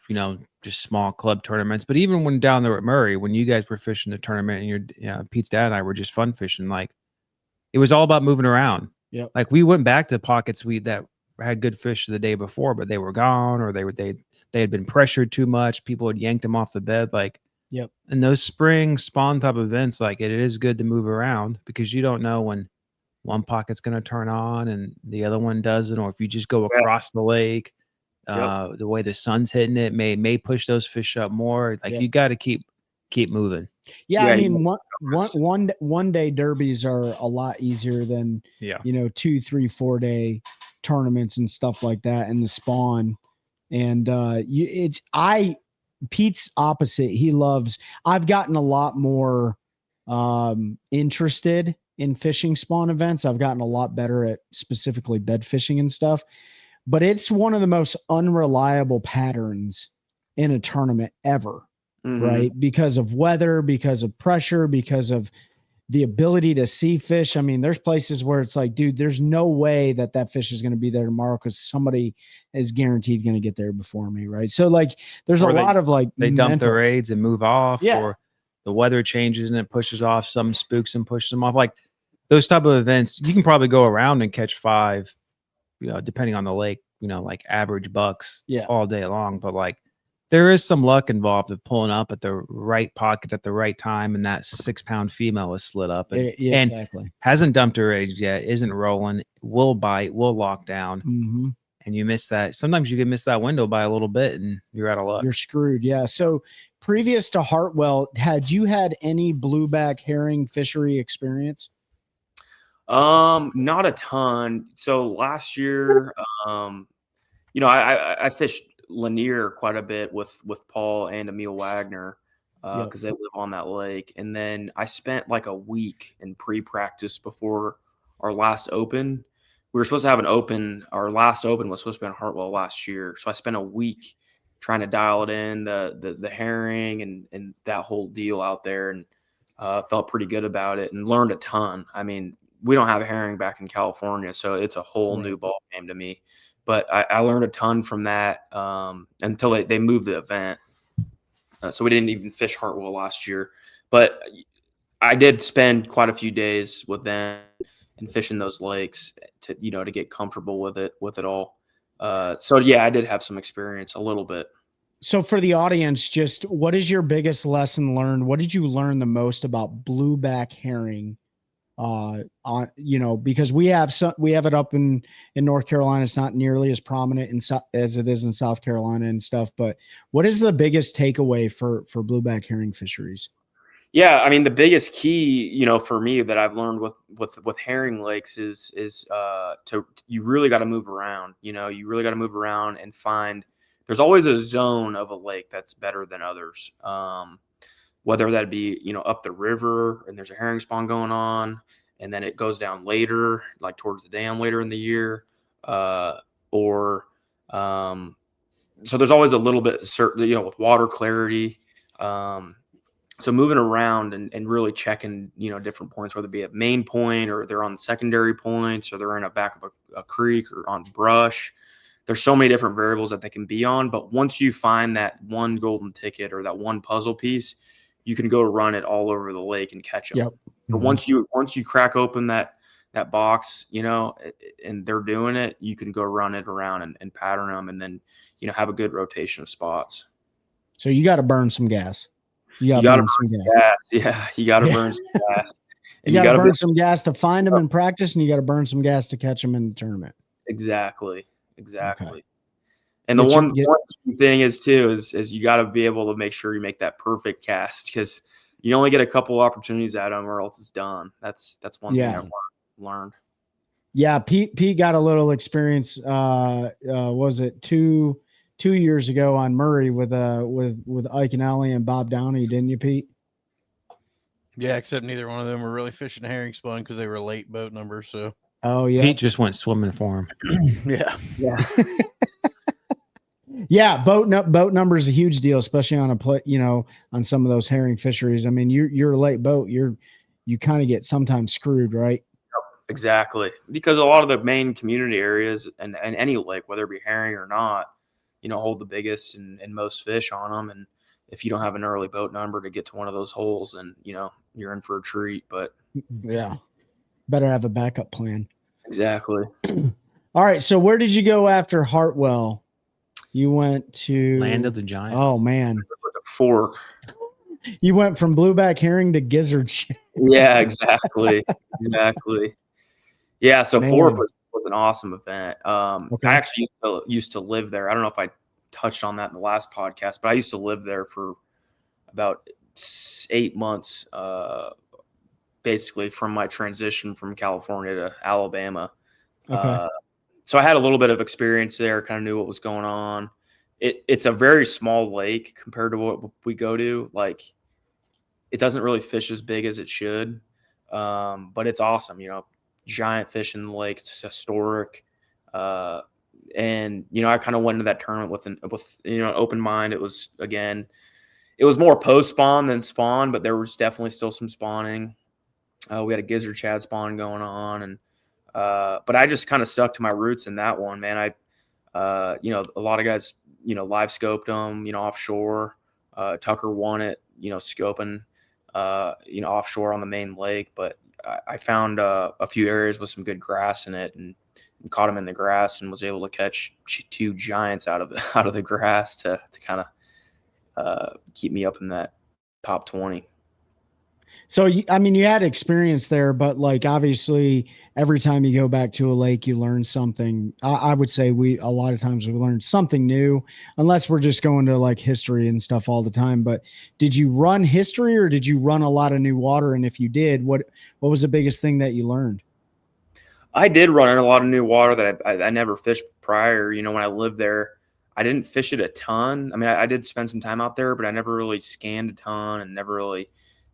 just small club tournaments, but even when down there at Murray, when you guys were fishing the tournament, and Pete's dad and I were just fun fishing, like it was all about moving around. Yeah. Like we went back to pockets that had good fish the day before, but they were gone, or they had been pressured too much. People had yanked them off the bed. Like, yep. In those spring spawn type events, like it is good to move around, because you don't know when one pocket's going to turn on and the other one doesn't, or if you just go across the lake, the way the sun's hitting it may push those fish up more. Like you got to keep moving. Yeah, I mean, one day derbies are a lot easier than 2, 3, 4 day tournaments and stuff like that, and the spawn. And Pete's opposite. I've gotten a lot more interested in fishing spawn events. I've gotten a lot better at specifically bed fishing and stuff, but it's one of the most unreliable patterns in a tournament ever. Mm-hmm. Right? Because of weather, because of pressure, because of the ability to see fish. I mean, there's places where it's like, dude, there's no way that fish is going to be there tomorrow, because somebody is guaranteed going to get there before me. Right. So like, there's a lot of like, they dump their aids and move off, or the weather changes and it pushes off, some spooks and pushes them off. Like those type of events, you can probably go around and catch 5, depending on the lake, like average bucks all day long. But like, there is some luck involved of pulling up at the right pocket at the right time, and that 6-pound female is slid up and exactly hasn't dumped her age yet, isn't rolling, will bite, will lock down, and you miss that. Sometimes you can miss that window by a little bit, and you're out of luck. You're screwed. Yeah. So previous to Hartwell, had you had any blueback herring fishery experience? Not a ton. So last year, I fished Lanier quite a bit with Paul and Emil Wagner, because they live on that lake. And then I spent like a week in pre-practice before our last open. We were supposed to have an open. Our last open was supposed to be in Hartwell last year. So I spent a week trying to dial it in, the herring and that whole deal out there, and felt pretty good about it and learned a ton. I mean, we don't have herring back in California, so it's a whole new ball game to me. but I learned a ton from that until they moved the event. So we didn't even fish Hartwell last year, but I did spend quite a few days with them and fishing those lakes to get comfortable with it all. So yeah, I did have some experience a little bit. So for the audience, just what is your biggest lesson learned? What did you learn the most about blueback herring? Because we have it up in North Carolina. It's not nearly as prominent as it is in South Carolina and stuff. But what is the biggest takeaway for blueback herring fisheries? Yeah, I mean, the biggest key, for me that I've learned with herring lakes is you really got to move around. You really got to move around and find. There's always a zone of a lake that's better than others. Whether that be up the river and there's a herring spawn going on, and then it goes down later, like towards the dam later in the year, or so there's always a little bit certain, with water clarity. So moving around and really checking, different points, whether it be at main point or they're on secondary points or they're in a back of a creek or on brush. There's so many different variables that they can be on. But once you find that one golden ticket or that one puzzle piece, you can go run it all over the lake and catch them. Yep. But once you crack open that box, and they're doing it, you can go run it around and pattern them and then, have a good rotation of spots. So you got to burn some gas. You got to burn some gas. Yeah, you got to burn some gas. And you got to burn some gas to find them in practice, and you got to burn some gas to catch them in the tournament. Exactly. Okay. And the one thing is you got to be able to make sure you make that perfect cast, because you only get a couple opportunities at them or else it's done. That's one thing I've learned. Yeah, Pete got a little experience. Was it two years ago on Murray with Ike and Alley and Bob Downey, didn't you, Pete? Yeah, except neither one of them were really fishing herring spawn because they were late boat numbers. So Pete just went swimming for him. yeah. Yeah, boat number is a huge deal, especially on on some of those herring fisheries. I mean, you're a late boat, you kind of get sometimes screwed, right? Exactly, because a lot of the main community areas and any lake, whether it be herring or not, hold the biggest and most fish on them. And if you don't have an early boat number to get to one of those holes, and you're in for a treat. But yeah, better have a backup plan. Exactly. All right, so where did you go after Hartwell? You went to Land of the Giants. Oh man, Fork. You went from blueback herring to gizzard shad. Yeah, exactly. Yeah, so Fork was an awesome event. Okay. I actually used to live there. I don't know if I touched on that in the last podcast, but I used to live there for about 8 months, basically from my transition from California to Alabama. Okay. So I had a little bit of experience there, kind of knew what was going on. It's a very small lake compared to what we go to. Like, it doesn't really fish as big as it should, but it's awesome. Giant fish in the lake. It's historic. And, I kind of went into that tournament with an open mind. It was more post spawn than spawn, but there was definitely still some spawning. We had a gizzard shad spawn going on, and but I just kind of stuck to my roots in that one, man. A lot of guys, live scoped them, offshore. Tucker won it, scoping, offshore on the main lake. But I found a few areas with some good grass in it, and caught them in the grass, and was able to catch 2 giants out of the grass to kind of keep me up in that top 20. So, you had experience there, but like, obviously every time you go back to a lake, you learn something. I would say a lot of times we learn something new, unless we're just going to like history and stuff all the time. But did you run history, or did you run a lot of new water? And if you did, what was the biggest thing that you learned? I did run in a lot of new water that I never fished prior. When I lived there, I didn't fish it a ton. I mean, I did spend some time out there, but I never really scanned a ton and never really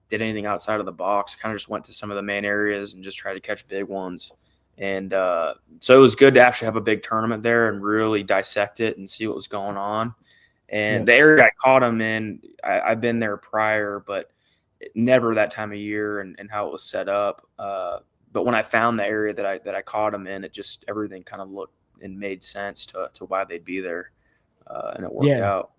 did anything outside of the box. Kind of just went to some of the main areas and just tried to catch big ones. And so it was good to actually have a big tournament there and really dissect it and see what was going on. And the area I caught them in, I've been there prior, but never that time of year and how it was set up. But when I found the area that I caught them in, everything kind of looked made sense to why they'd be there, and it worked out.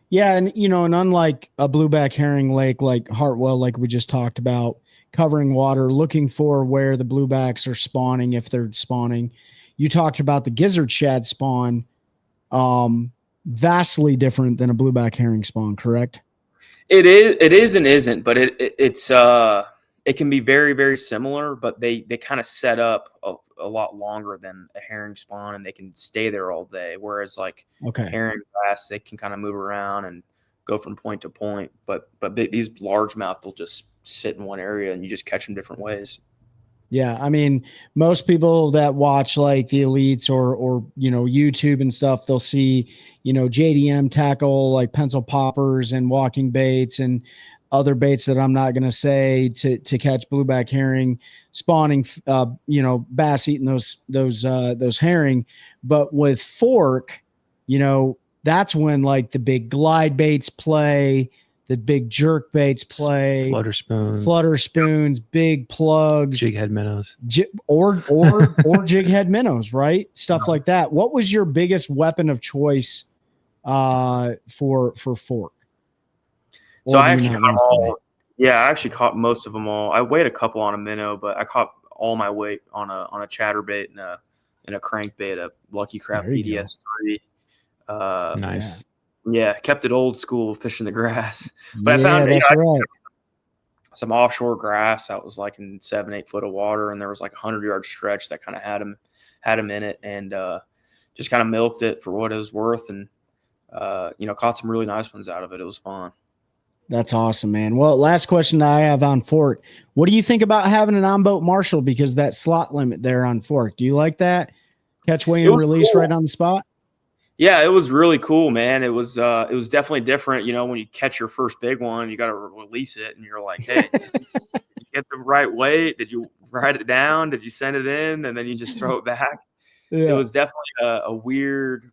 Yeah, and and unlike a blueback herring lake like Hartwell, like we just talked about, covering water, looking for where the bluebacks are spawning, if they're spawning. You talked about the gizzard shad spawn, vastly different than a blueback herring spawn, correct? It is and isn't, but it can be very, very similar, but they kind of set up a lot longer than a herring spawn, and they can stay there all day. Whereas like herring bass, they can kind of move around and go from point to point. But these largemouth will just sit in one area, and you just catch them different ways. Yeah, I mean, most people that watch like the elites or YouTube and stuff, they'll see JDM tackle like pencil poppers and walking baits and other baits that I'm not going to say to catch blueback herring, spawning bass eating those herring. But with fork, that's when like the big glide baits play, the big jerk baits play, flutter spoons, big plugs, jig head minnows, or jig head minnows, right? Stuff like that. What was your biggest weapon of choice for fork? So I actually caught all. Yeah, I actually caught most of them all. I weighed a couple on a minnow, but I caught all my weight on a chatterbait and a crankbait, a Lucky Craft PDS-3. Nice. Yeah, kept it old school, fishing the grass. But I found some offshore grass that was like in 7-8 foot of water, and there was like a 100-yard stretch that kind of had him in it, and just kind of milked it for what it was worth, and caught some really nice ones out of it. It was fun. That's awesome, man. Well, last question that I have on fork. What do you think about having an on-boat marshal? Because that slot limit there on fork, do you like that? Catch, weigh, and release right on the spot? Yeah, it was really cool, man. It was definitely different. When you catch your first big one, you got to release it, and you're like, hey, did you get the right weight? Did you write it down? Did you send it in? And then you just throw it back. Yeah. It was definitely a weird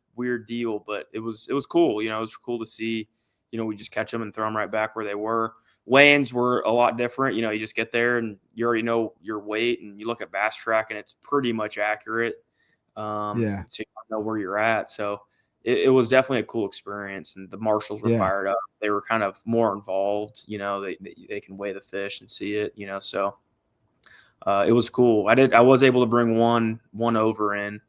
deal, but it was cool. It was cool to see. We just catch them and throw them right back where they were. Weigh-ins were a lot different. You just get there and you already know your weight, and you look at Bass Track and it's pretty much accurate. So you know where you're at. So it was definitely a cool experience, and the marshals were fired up. They were kind of more involved. They can weigh the fish and see it. So it was cool. I was able to bring one over in.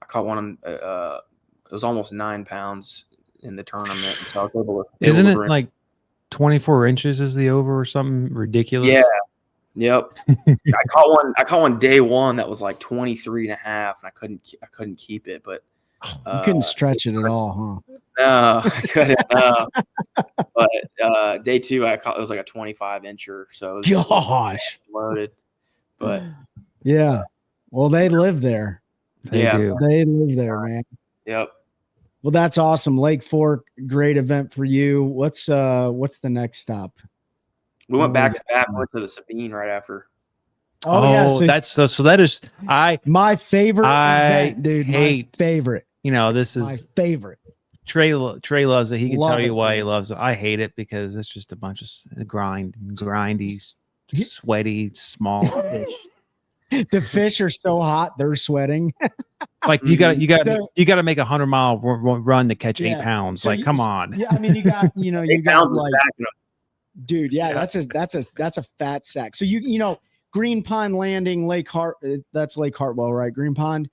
I caught one. It was almost 9 pounds in the tournament. So I was able to, isn't it like 24 inches is the over or something ridiculous? Yeah. Yep. I caught one day one that was like 23 and a half, and I couldn't keep it, but you couldn't stretch it at all, huh? No, I couldn't. No. But day two, I caught, it was like a 25 incher. So it was loaded. But yeah. Well, they live there. They do. They live there, man. Yep. Well, that's awesome. Lake Fork, great event for you. What's the next stop? We went back to back. Went to the Sabine right after. Oh yeah, so that is my favorite event, dude. My favorite. This is my favorite. Trey loves it. He can tell you why he loves it. I hate it because it's just a bunch of grindy, sweaty, small fish. The fish are so hot they're sweating. Like you got to make 100-mile run to catch 8 pounds. So come on. Yeah, I mean you got like, dude. Yeah, that's a fat sack. So Green Pond Landing, that's Lake Hartwell, right? Green Pond.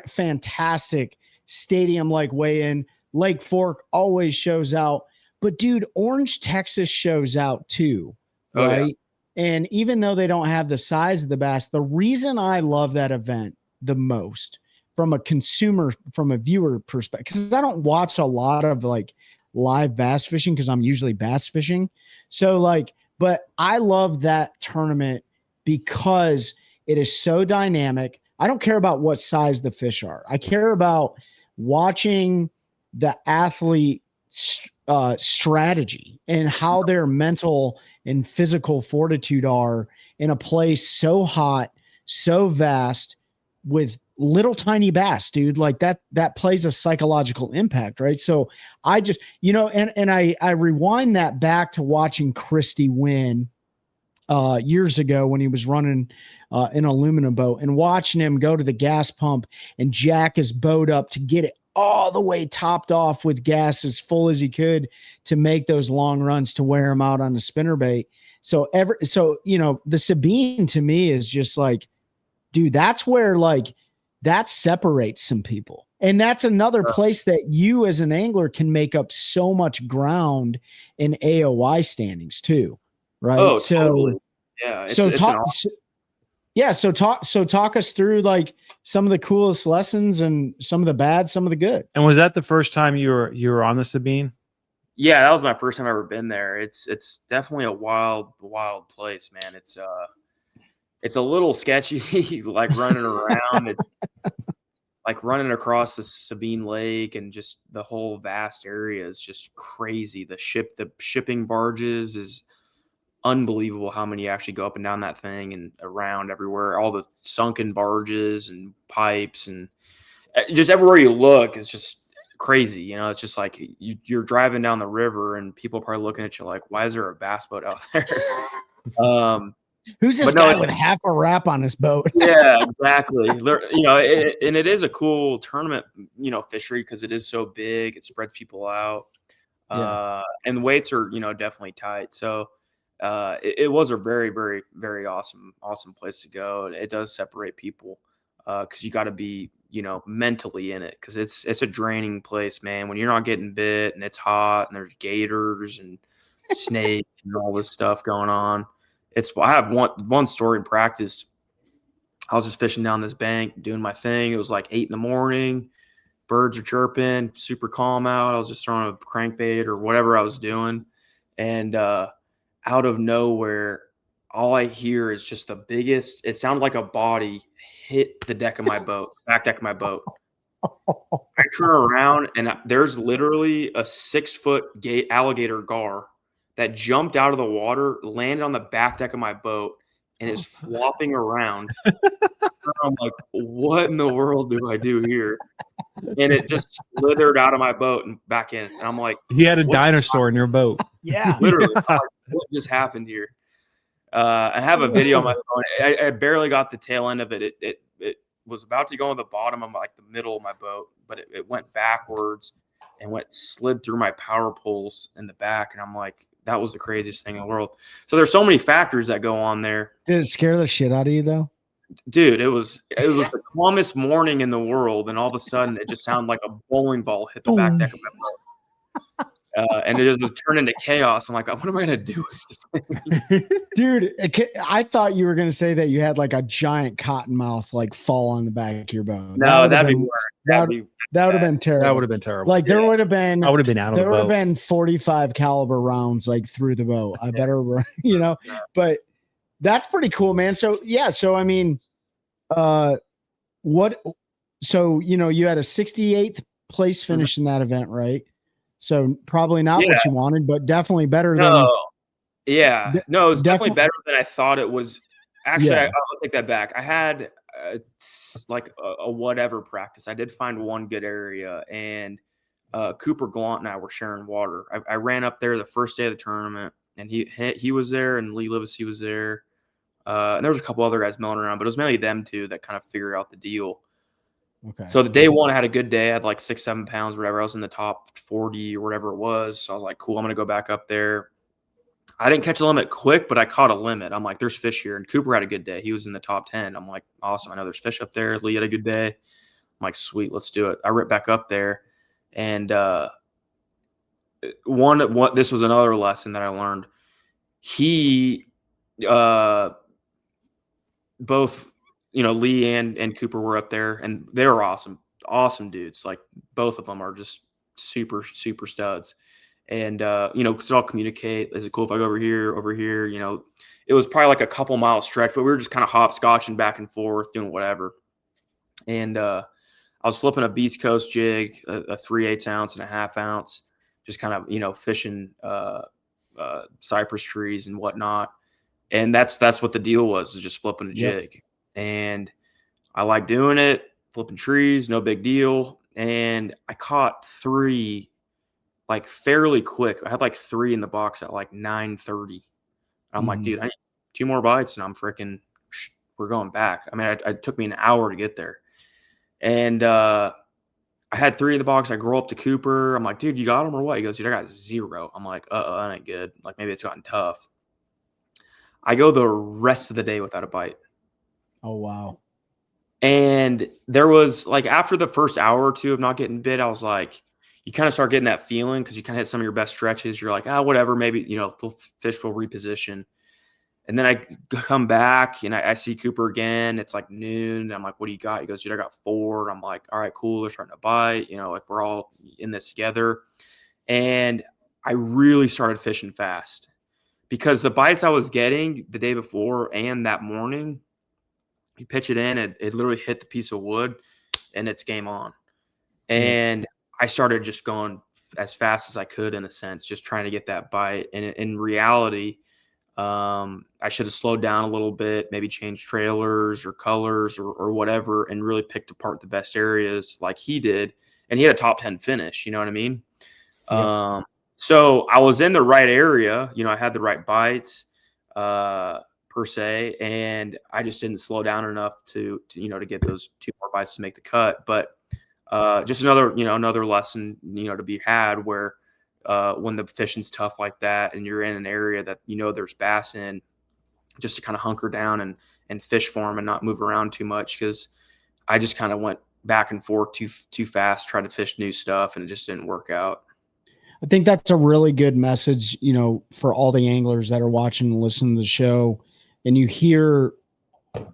Fantastic stadium like weigh-in. Lake Fork always shows out, but dude, Orange, Texas shows out too, right? Yeah. And even though they don't have the size of the bass, the reason I love that event the most from a viewer perspective, because I don't watch a lot of like live bass fishing because I'm usually bass fishing. So but I love that tournament because it is so dynamic. I don't care about what size the fish are. I care about watching the athlete strategy and how their mental and physical fortitude are in a place so hot, so vast with little tiny bass, dude. Like that plays a psychological impact, right? So I just, and I rewind that back to watching Christy win years ago when he was running an aluminum boat, and watching him go to the gas pump and jack his boat up to get it all the way topped off with gas as full as he could to make those long runs to wear him out on the spinnerbait. So the Sabine to me is just like, dude, that's where like that separates some people. And that's another place that you as an angler can make up so much ground in AOY standings too. Right. Oh, so totally. Yeah. Talk us through like some of the coolest lessons and some of the bad, some of the good. And was that the first time you were on the Sabine? Yeah, that was my first time I've ever been there. It's definitely a wild place, man. It's a little sketchy, like running around. It's like running across the Sabine Lake, and just the whole vast area is just crazy. The shipping barges is unbelievable how many actually go up and down that thing and around everywhere. All the sunken barges and pipes, and just everywhere you look, it's just crazy. You know, it's just like you're driving down the river and people are probably looking at you like, why is there a bass boat out there? Who's this guy with half a wrap on his boat? Yeah, exactly. You know, and it is a cool tournament, you know, fishery, because it is so big. It spreads people out. And the weights are, you know, definitely tight. So it was a very, very, very awesome place to go. It does separate people because you got to be, you know, mentally in it, because it's a draining place, man. When you're not getting bit and it's hot and there's gators and snakes and all this stuff going on. I have one story in practice. I was just fishing down this bank, doing my thing. It was like 8 a.m. Birds are chirping, super calm out. I was just throwing a crankbait or whatever I was doing. And out of nowhere, all I hear is just the biggest, it sounded like a body hit the deck of my boat, back deck of my boat. I turn around and there's literally a 6-foot alligator gar that jumped out of the water, landed on the back deck of my boat, and is flopping around. I'm like, what in the world do I do here? And it just slithered out of my boat and back in. And I'm like, you had a dinosaur in your boat. Yeah. Literally. Like, what just happened here? I have a video on my phone. I barely got the tail end of it. It was about to go on the bottom of like the middle of my boat, but it went backwards and slid through my power poles in the back. And I'm like, that was the craziest thing in the world. So there's so many factors that go on there. Did it scare the shit out of you though? Dude, it was the calmest morning in the world, and all of a sudden it just sounded like a bowling ball hit the back deck of my boat. And it just turned into chaos. I'm like, what am I gonna do with this thing? Dude, I thought you were gonna say that you had like a giant cottonmouth like fall on the back of your boat. No, that'd be worse. That would have been terrible. That would have been terrible. Like there would have been, I would have been out of the boat. There would have been 45 caliber rounds like through the boat. I better, you know, but that's pretty cool, man. So yeah, so I mean, so you know, you had a 68th place finish in that event, right? So probably not what you wanted, but definitely better than. Yeah, no, it was definitely better than I thought it was. Actually, I'll take that back. I had like a whatever practice. I did find one good area, and Cooper Gaunt and I were sharing water. I ran up there the first day of the tournament, and he was there, and Lee Livesey was there. And there was a couple other guys milling around, but it was mainly them two that kind of figured out the deal. Okay. So the day one, I had a good day. I had like 6-7 pounds, whatever. I was in the top 40 or whatever it was. So I was like, cool, I'm going to go back up there. I didn't catch a limit quick, but I caught a limit. I'm like, there's fish here. And Cooper had a good day. He was in the top 10. I'm like, awesome. I know there's fish up there. Lee had a good day. I'm like, sweet, let's do it. I ripped back up there. And this was another lesson that I learned. Both, you know, Lee and Cooper were up there, and they were awesome dudes. Like both of them are just super, super studs. And, you know, because they all communicate. Is it cool if I go over here? You know, it was probably like a couple mile stretch, but we were just kind of hopscotching back and forth, doing whatever. And I was flipping a Beast Coast jig, a 3/8 ounce and a 1/2 ounce, just kind of, you know, fishing cypress trees and whatnot. And that's what the deal was just flipping a jig. And I like doing it, flipping trees, no big deal. And I caught 3 like fairly quick. I had like 3 in the box at like 9:30. I'm like, dude, I need 2 more bites, and we're going back. I mean, it took me an hour to get there. And I had 3 in the box. I go up to Cooper. I'm like, dude, you got them or what? He goes, dude, I got 0. I'm like, that ain't good. Like, maybe it's gotten tough. I go the rest of the day without a bite. Oh, wow. And there was, like, after the first hour or 2 of not getting bit, I was like, you kind of start getting that feeling because you kind of hit some of your best stretches. You're like, whatever, maybe, fish will reposition. And then I come back and I see Cooper again. It's like noon. I'm like, what do you got? He goes, dude, I got 4. I'm like, all right, cool. They're starting to bite. Like, we're all in this together. And I really started fishing fast because the bites I was getting the day before and that morning, you pitch it in, it literally hit the piece of wood and it's game on. And I started just going as fast as I could, in a sense, just trying to get that bite. And in reality, I should have slowed down a little bit, maybe changed trailers or colors or whatever, and really picked apart the best areas like he did. And he had a top 10 finish, you know what I mean? Yep. So I was in the right area, I had the right bites, per se, and I just didn't slow down enough to get those 2 more bites to make the cut. But just another lesson, to be had where when the fishing's tough like that and you're in an area that there's bass in, just to kind of hunker down and fish for them and not move around too much, because I just kind of went back and forth too fast, tried to fish new stuff, and it just didn't work out. I think that's a really good message, for all the anglers that are watching and listening to the show. And you hear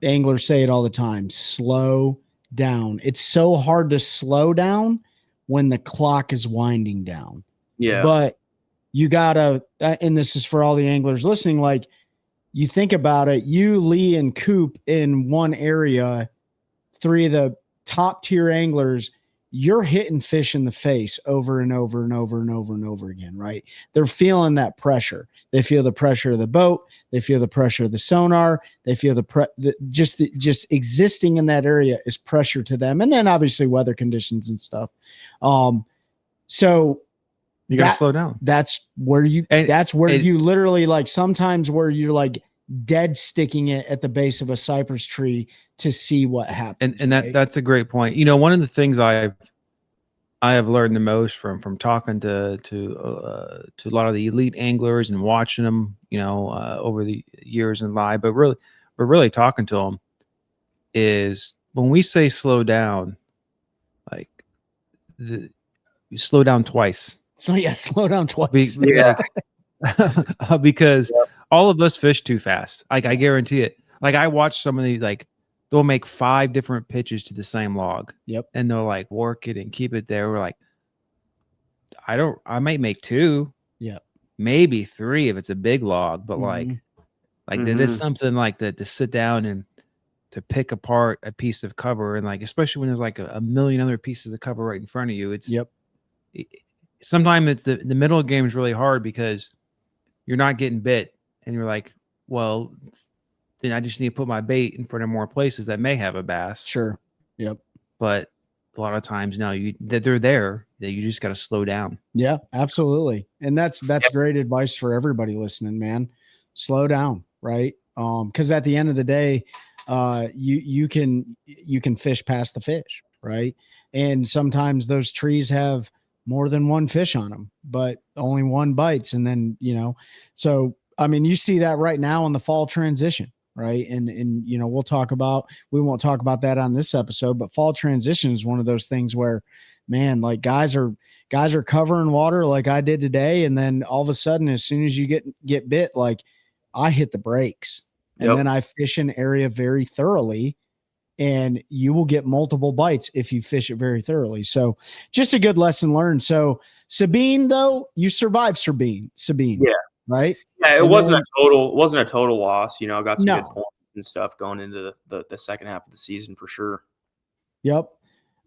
anglers say it all the time, slow down. It's so hard to slow down when the clock is winding down. Yeah. But you gotta, and this is for all the anglers listening, like, you think about it, you, Lee, and Coop in one area, 3 of the top tier anglers, you're hitting fish in the face over and over and over and over and over again, right? They're feeling that pressure. They feel the pressure of the boat. They feel the pressure of the sonar. They feel just existing in that area is pressure to them. And then obviously weather conditions and stuff. So you got to slow down. That's where you literally, like, sometimes where you're like dead sticking it at the base of a cypress tree to see what happens. And that's a great point. One of the things I have learned the most from talking to a lot of the elite anglers and watching them, over the years in live, but really talking to them, is when we say slow down, like you slow down twice. So yeah, slow down twice. Because all of us fish too fast. Like, I guarantee it. Like, I watch some of these, like, they'll make 5 different pitches to the same log. Yep. And they'll, like, work it and keep it there. We're like, I might make 2. Yeah. Maybe 3 if it's a big log, but like that is something like that, to sit down and to pick apart a piece of cover. And, like, especially when there's like a million other pieces of cover right in front of you, sometimes it's the middle game is really hard because you're not getting bit, and you're like, well, then I just need to put my bait in front of more places that may have a bass. Sure. Yep. But a lot of times now they're there, that you just got to slow down. Yeah, absolutely. And that's great advice for everybody listening, man. Slow down. Right. Cause at the end of the day, you can fish past the fish. Right. And sometimes those trees have more than one fish on them, but only one bites. And then, so, I mean, you see that right now in the fall transition, right? And we won't talk about that on this episode, but fall transition is one of those things where, man, like, guys are covering water like I did today. And then all of a sudden, as soon as you get bit, like, I hit the brakes, and then I fish an area very thoroughly, and you will get multiple bites if you fish it very thoroughly. So just a good lesson learned. So Sabine, though, you survived Sabine. Yeah. Right. Yeah. It wasn't a total loss. I got some good points and stuff going into the second half of the season for sure. Yep.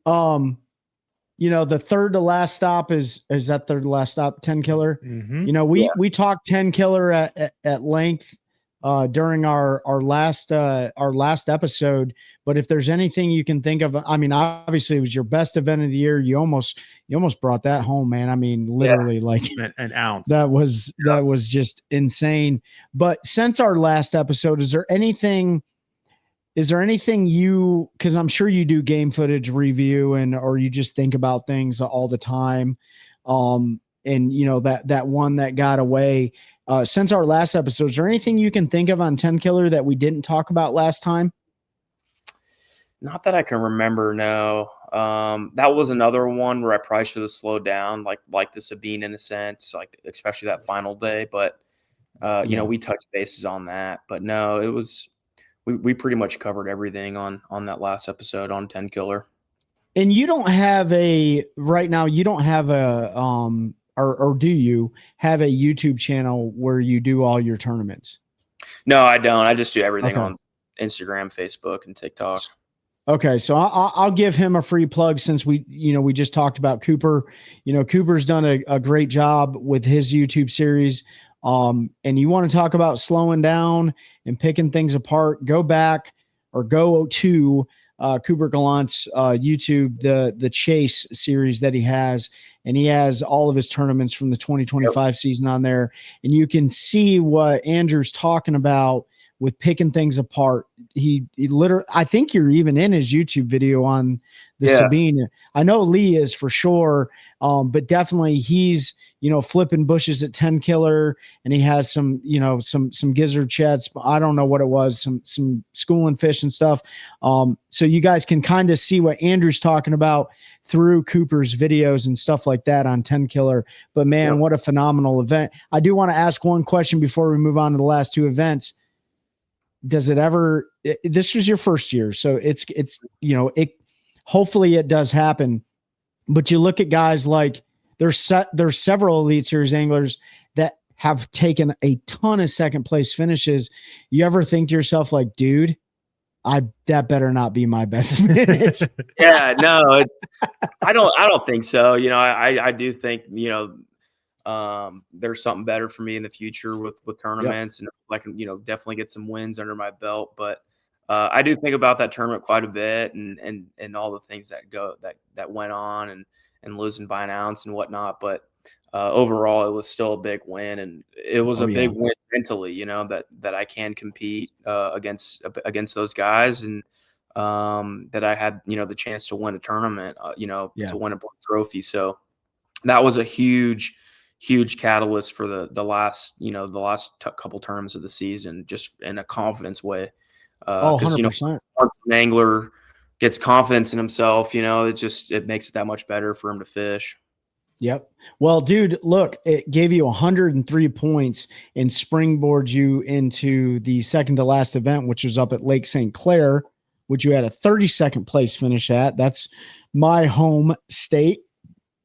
The third to last stop is that third to last stop, Tenkiller. Mm-hmm. We talked Tenkiller at length during our last episode. But if there's anything you can think of, I mean, obviously it was your best event of the year. You almost brought that home, man. I mean, literally, like an ounce. that was just insane. But since our last episode, is there anything you, because I'm sure you do game footage review or you just think about things all the time, and you know that one that got away, since our last episode, is there anything you can think of on Tenkiller that we didn't talk about last time? Not that I can remember, no. That was another one where I probably should have slowed down, like the Sabine in a sense, like especially that final day. But you know, we touched bases on that. But no, it was we pretty much covered everything on that last episode on Tenkiller. And you don't have right now, you don't have or do you have a YouTube channel where you do all your tournaments? No, I don't. I just do everything on Instagram, Facebook, and TikTok. Okay, so I'll give him a free plug since we just talked about Cooper. You know, Cooper's done a great job with his YouTube series. And you want to talk about slowing down and picking things apart, go back or go to Cooper Gallant's YouTube, the Chase series that he has, and he has all of his tournaments from the 2025 season on there, and you can see what Andrew's talking about with picking things apart. He literally, I think you're even in his YouTube video on the Sabine. I know Lee is for sure, but definitely he's, flipping bushes at Tenkiller, and he has some Gizzard Shad. I don't know what it was, some schooling fish and stuff. So you guys can kind of see what Andrew's talking about through Cooper's videos and stuff like that on Tenkiller. But man, what a phenomenal event. I do want to ask one question before we move on to the last two events. Does it ever, this was your first year, so it's hopefully it does happen, but you look at guys like there's several Elite Series anglers that have taken a ton of second place finishes. You ever think to yourself like, dude, that better not be my best finish? Yeah, no, I don't think so. I do think, there's something better for me in the future with tournaments, and I can, definitely get some wins under my belt. But I do think about that tournament quite a bit, and all the things that went on, and losing by an ounce and whatnot. But overall, it was still a big win, and it was a big win mentally. That I can compete against those guys, and that I had the chance to win a tournament, to win a trophy. So that was a huge catalyst for the last couple terms of the season, just in a confidence way. 100%. Once an angler gets confidence in himself, it makes it that much better for him to fish. Yep. Well, dude, look, it gave you 103 points and springboard you into the second to last event, which was up at Lake St. Clair, which you had a 32nd place finish at. That's my home state,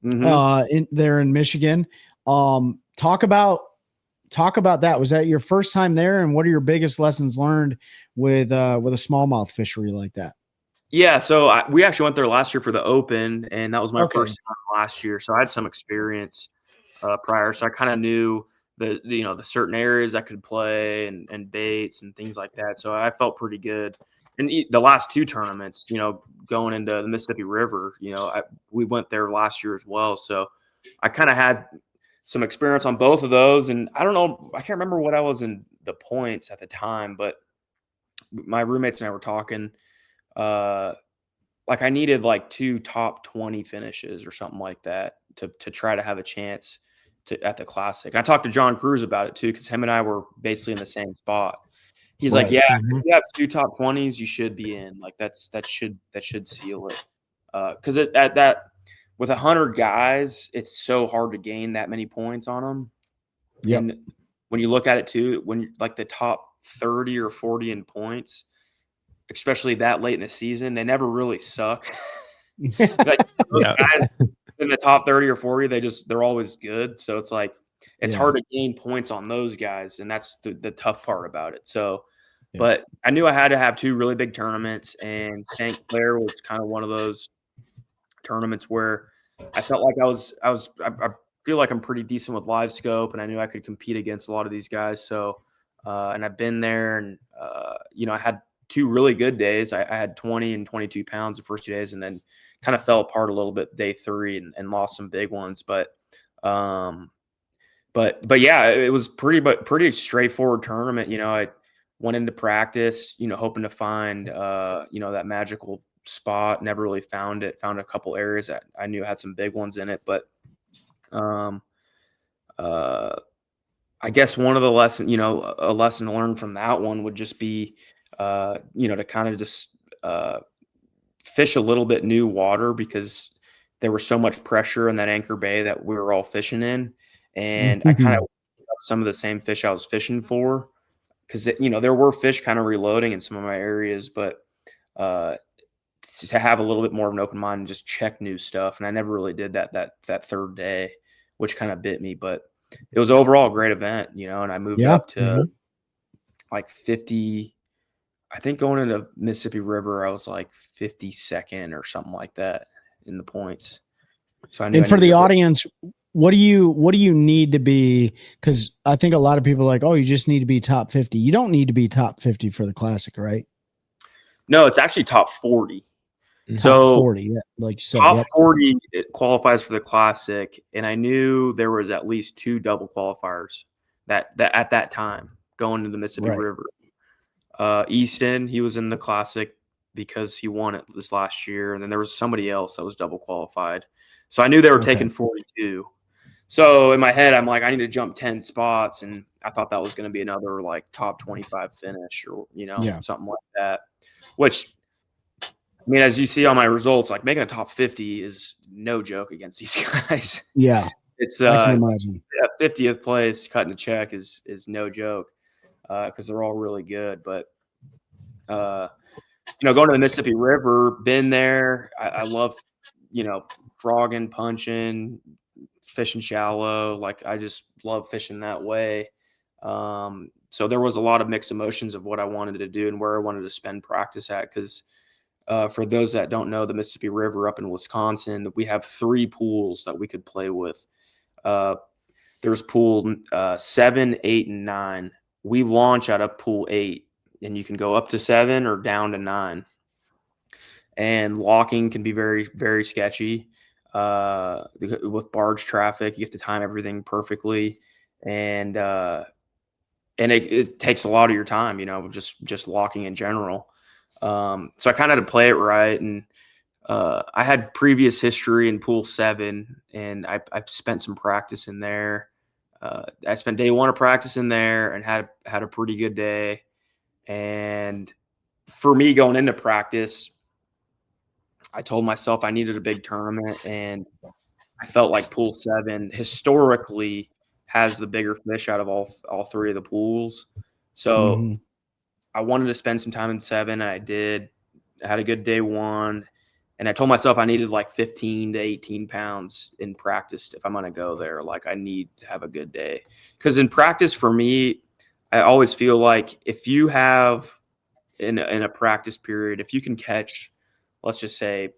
there in Michigan. Talk about that. Was that your first time there? And what are your biggest lessons learned with a smallmouth fishery like that? Yeah. So we actually went there last year for the Open, and that was my first time last year. So I had some experience prior. So I kind of knew the certain areas I could play and baits and things like that. So I felt pretty good. And the last two tournaments, going into the Mississippi River, we went there last year as well. So I kind of had some experience on both of those. And I don't know, I can't remember what I was in the points at the time, but my roommates and I were talking, like I needed like 2 top 20 finishes or something like that to try to have a chance at the Classic. And I talked to John Cruz about it too, because him and I were basically in the same spot. He's like, yeah, if you have 2 top 20s, you should be in. Like that should seal it. Because at that, with 100 guys, it's so hard to gain that many points on them. Yep. And when you look at it too, when like the top 30 or 40 in points, especially that late in the season, they never really suck. Like those guys in the top 30 or 40, they're always good. So it's like it's hard to gain points on those guys, and that's the tough part about it. So, but I knew I had to have 2 really big tournaments, and St. Clair was kind of one of those tournaments where I felt like I feel like I'm pretty decent with live scope, and I knew I could compete against a lot of these guys. So And I've been there, and I had 2 really good days. I had 20 and 22 pounds the first 2 days, and then kind of fell apart a little bit day 3 and lost some big ones. But yeah, it was pretty straightforward tournament. I went into practice, hoping to find that magical spot. Never really found it. Found a couple areas that I knew had some big ones in it, but I guess one of the a lesson learned from that one would just be, to kind of just fish a little bit new water, because there was so much pressure in that anchor bay that we were all fishing in. And I kind of some of the same fish I was fishing for, because, there were fish kind of reloading in some of my areas, but to have a little bit more of an open mind and just check new stuff. And I never really did that third day, which kind of bit me, but it was overall a great event, and I moved up to like 50. I think going into Mississippi River, I was like 52nd or something like that in the points. So I knew. And for the audience, what do you need to be? Because I think a lot of people are like, oh, you just need to be top 50. You don't need to be top 50 for the Classic, right? No, it's actually top 40. Top 40, yeah, like you said. Top 40 it qualifies for the Classic, and I knew there was at least 2 double qualifiers that at that time going to the Mississippi River. Easton, he was in the Classic because he won it this last year, and then there was somebody else that was double qualified. So I knew they were taking 42. So in my head, I'm like, I need to jump 10 spots, and I thought that was going to be another like top 25 finish, or something like that. Which, I mean, as you see on my results, like making a top 50 is no joke against these guys. Yeah, it's I can imagine. 50th place cutting a check is no joke, because they're all really good. But going to the Mississippi River, been there. I love frogging, punching, fishing shallow. Like, I just love fishing that way. So there was a lot of mixed emotions of what I wanted to do and where I wanted to spend practice at, because for those that don't know, the Mississippi River up in Wisconsin, we have 3 pools that we could play with. There's pool 7, 8, and 9. We launch out of pool 8, and you can go up to 7 or down to 9. And locking can be very, very sketchy. With barge traffic, you have to time everything perfectly, and it takes a lot of your time, just locking in general. So I kind of had to play it right, and I had previous history in pool 7, and I spent some practice in there. I spent day 1 of practice in there and had a pretty good day. And for me, going into practice, I told myself I needed a big tournament, and I felt like pool 7 historically has the bigger fish out of all 3 of the pools. So I wanted to spend some time in 7, and I did. I had a good day 1, and I told myself I needed like 15 to 18 pounds in practice if I'm going to go there. Like, I need to have a good day, because in practice for me, I always feel like if you have in a practice period, if you can catch, let's just say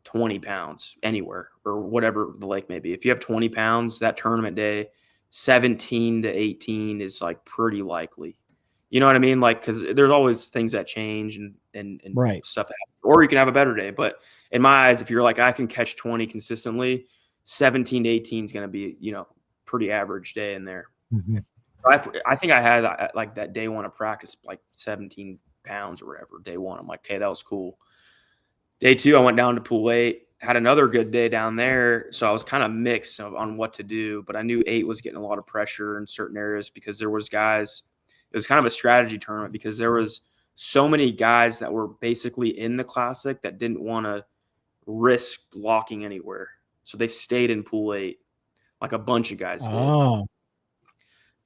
20 pounds anywhere or whatever the lake may be, if you have 20 pounds that tournament day, 17 to 18 is like pretty likely. You know what I mean? Like, because there's always things that change and stuff that happens, or you can have a better day. But in my eyes, if you're like, I can catch 20 consistently, 17 to 18 is going to be, pretty average day in there. So I think I had like that day 1 of practice, like 17 pounds or whatever, day 1. I'm like, okay, that was cool. Day 2, I went down to pool 8, had another good day down there. So I was kind of mixed on what to do, but I knew 8 was getting a lot of pressure in certain areas because there was guys. It was kind of a strategy tournament because there was so many guys that were basically in the Classic that didn't want to risk locking anywhere. So they stayed in pool 8, like a bunch of guys did. Oh.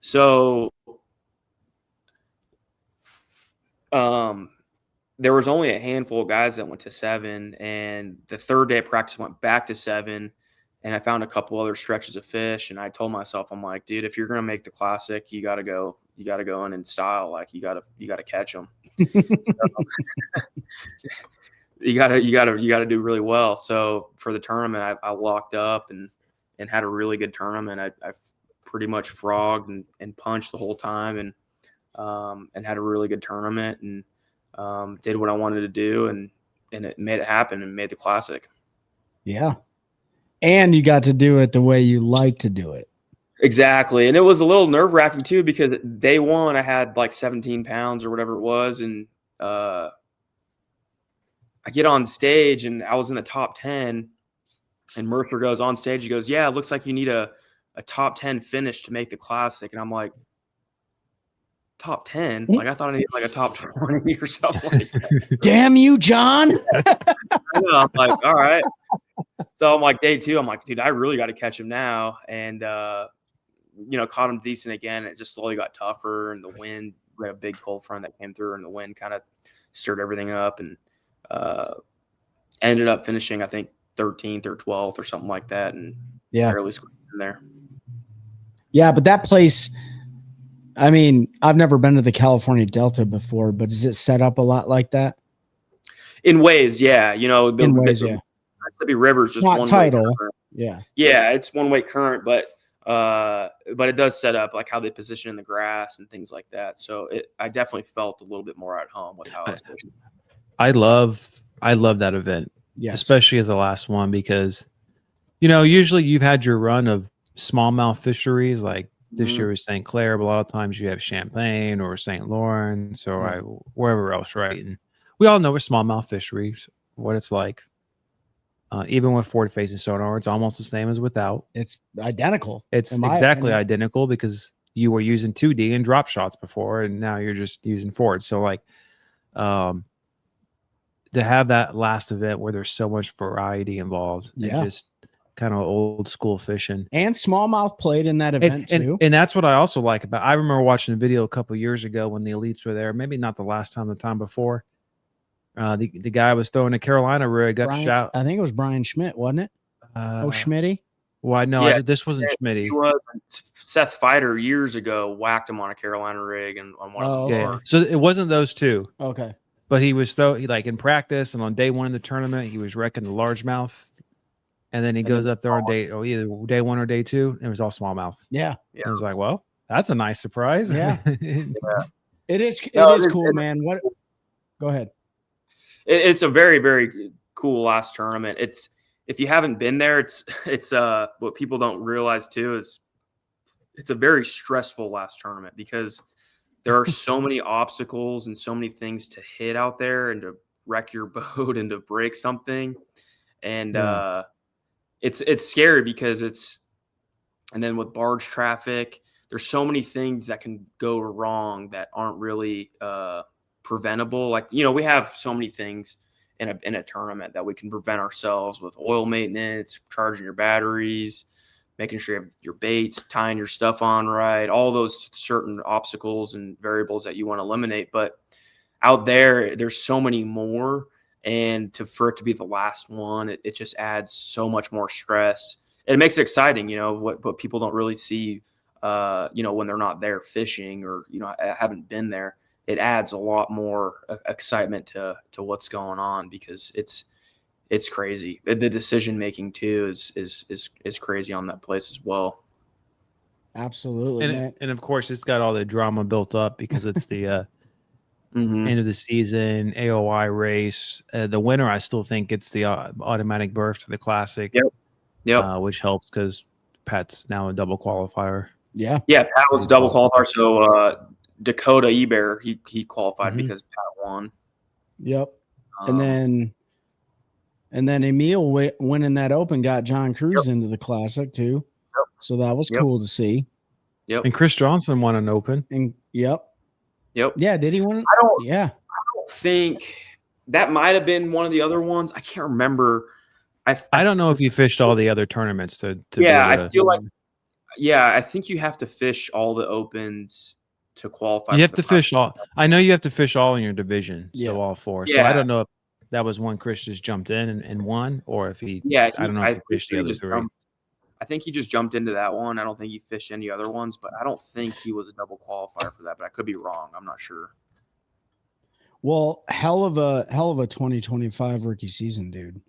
So there was only a handful of guys that went to 7, and the third day of practice went back to 7, and I found a couple other stretches of fish, and I told myself, I'm like, dude, if you're going to make the Classic, you got to go in style. Like, you got to catch them. You got to do really well. So for the tournament, I locked up and had a really good tournament. I pretty much frogged and punched the whole time, and and had a really good tournament and did what I wanted to do, and it made it happen and made the Classic. Yeah. And you got to do it the way you like to do it. Exactly. And it was a little nerve-wracking too, because day one I had like 17 pounds or whatever it was, and I get on stage and I was in the top 10, and Mercer goes on stage. He goes, "Yeah, it looks like you need a top 10 finish to make the Classic." And I'm like, top 10? Like, I thought I needed like a top 20 or something like that. Damn you, John. I'm like, all right. So I'm like, day two, I'm like, dude, I really got to catch him now. And, caught him decent again. It just slowly got tougher, and the wind, we had a big cold front that came through, and the wind kind of stirred everything up, and ended up finishing, I think, 13th or 12th or something like that. And barely squeezed in there. Yeah, but that place, I mean, I've never been to the California Delta before, but is it set up a lot like that? In ways, yeah. The Mississippi River is just not one tidal. way current. Yeah, it's one way current, but it does set up like how they position in the grass and things like that. So I definitely felt a little bit more at home with how I was fishing. I love that event, especially as the last one, because usually you've had your run of smallmouth fisheries, like this year was St. Clair, but a lot of times you have Champaign or St. Lawrence or wherever else, right? And we all know with smallmouth fisheries what it's like. Even with forward-facing sonar, it's almost the same as without. It's identical. It's exactly identical, because you were using 2D and drop shots before, and now you're just using forward. So, like, to have that last event where there's so much variety involved, and just kind of old school fishing. And smallmouth played in that event too. And that's what I also like about. I remember watching a video a couple years ago when the elites were there. Maybe not the last time, the time before. The guy was throwing a Carolina rig up shot. I think it was Brian Schmidt, wasn't it? Schmitty. Well, no, this wasn't Schmitty. He was. Seth Fighter years ago whacked him on a Carolina rig and on one of them. So it wasn't those two. Okay. But he was like in practice, and on day one of the tournament, he was wrecking the largemouth. And then he goes up there on either day one or day two, and it was all smallmouth. Yeah. I was like, well, that's a nice surprise. Yeah. It is cool, man. What? Go ahead. It's a very, very cool last tournament. If you haven't been there, it's what people don't realize too is it's a very stressful last tournament, because there are so many obstacles and so many things to hit out there, and to wreck your boat and to break something. And it's scary, because and then with barge traffic, there's so many things that can go wrong that aren't really preventable. Like, we have so many things in a tournament that we can prevent ourselves with: oil maintenance, charging your batteries, making sure you have your baits, tying your stuff on right, all those certain obstacles and variables that you want to eliminate. But out there's so many more, and for it to be the last one, it just adds so much more stress. It makes it exciting, what people don't really see, when they're not there fishing, or haven't been there. It adds a lot more excitement to what's going on, because it's crazy. The decision making too is crazy on that place as well. Absolutely. And of course, it's got all the drama built up, because it's the end of the season AOI race. The winner, I still think, it's the automatic berth to the Classic. Yep. Which helps, because Pat's now a double qualifier. Yeah, Pat was a double qualifier. So Dakota Eber, he qualified because Pat won. Yep. And then Emil winning that open got John Cruz into the Classic too. Yep. So that was cool to see. Yep. And Chris Johnson won an open. And Yep. Yeah, did he win? I don't think that might have been one of the other ones. I can't remember. I don't know if you fished all the other tournaments to I feel like I think you have to fish all the opens to qualify. You have to fish all. I know you have to fish all in your division, so all four. Yeah. So I don't know if that was one Chris just jumped in and won, or if he. I don't know if he fished the other three. I think he just jumped into that one. I don't think he fished any other ones, but I don't think he was a double qualifier for that. But I could be wrong. I'm not sure. Well, hell of a 2025 rookie season, dude.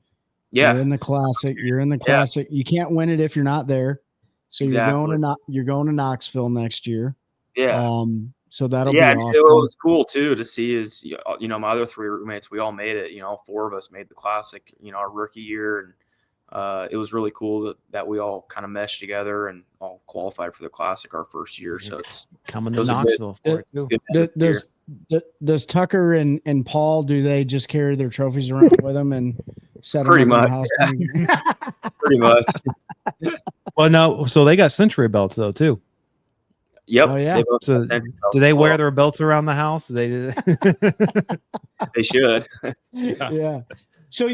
Yeah, you're in the Classic. You're in the Classic. You can't win it if you're not there. So you're going to Knoxville next year. Yeah. So that'll be Yeah, awesome. it was cool too to see is, you know, my other 3 roommates, we all made it, you know, 4 of us made the Classic, you know, our rookie year. And it was really cool that we all kind of meshed together and all qualified for the Classic our first year. So it's coming to Knoxville for it too. Does Tucker and Paul, do they just carry their trophies around with them and set Pretty them up much, in the house? pretty much. Well, no, so they got century belts though too. Yep. Oh, yeah. So do they wear their belts around the house? They should. Yeah. So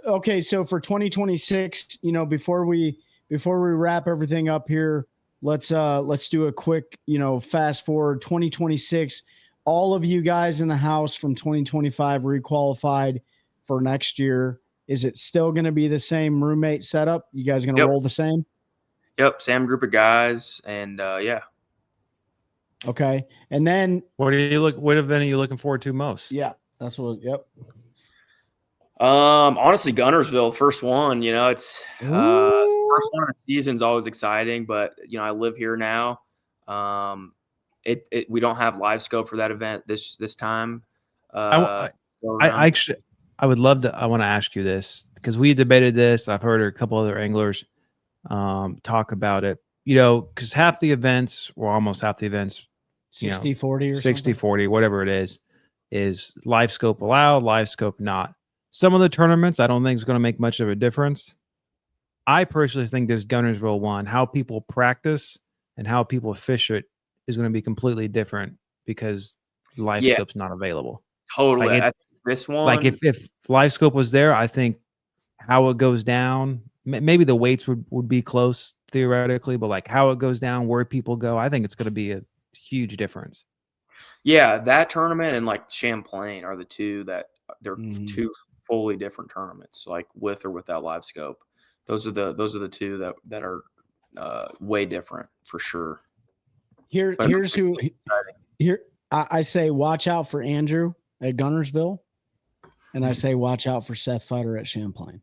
okay, so for 2026, you know, before we wrap everything up here, let's do a quick, you know, fast forward. 2026, all of you guys in the house from 2025 requalified for next year. Is it still going to be the same roommate setup? You guys going to roll the same? Yep, same group of guys, and yeah. Okay, and then what event are you looking forward to most? Yeah, that's what. Yep. Honestly, Gunnersville, first one. You know, it's first one of the season's always exciting, but you know, I live here now. We don't have live scope for that event this time. I would love to. I want to ask you this because we debated this. I've heard a couple other anglers talk about it. You know, because half the events, or almost half the events, 60-40 or 60-40, whatever it is live scope allowed, live scope not. Some of the tournaments I don't think is going to make much of a difference. I personally think this Gunnersville one, how people practice and how people fish it is going to be completely different because live scope's not available. Totally. Like this one, like if live scope was there, I think how it goes down, maybe the weights would be close theoretically, but like how it goes down, where people go, I think it's going to be a huge difference. Yeah, that tournament and like Champlain are the two that they're two fully different tournaments, like with or without live scope. Those are the two that are way different for sure. Here's who I say watch out for Andrew at Gunnersville, and I say watch out for Seth Futter at Champlain.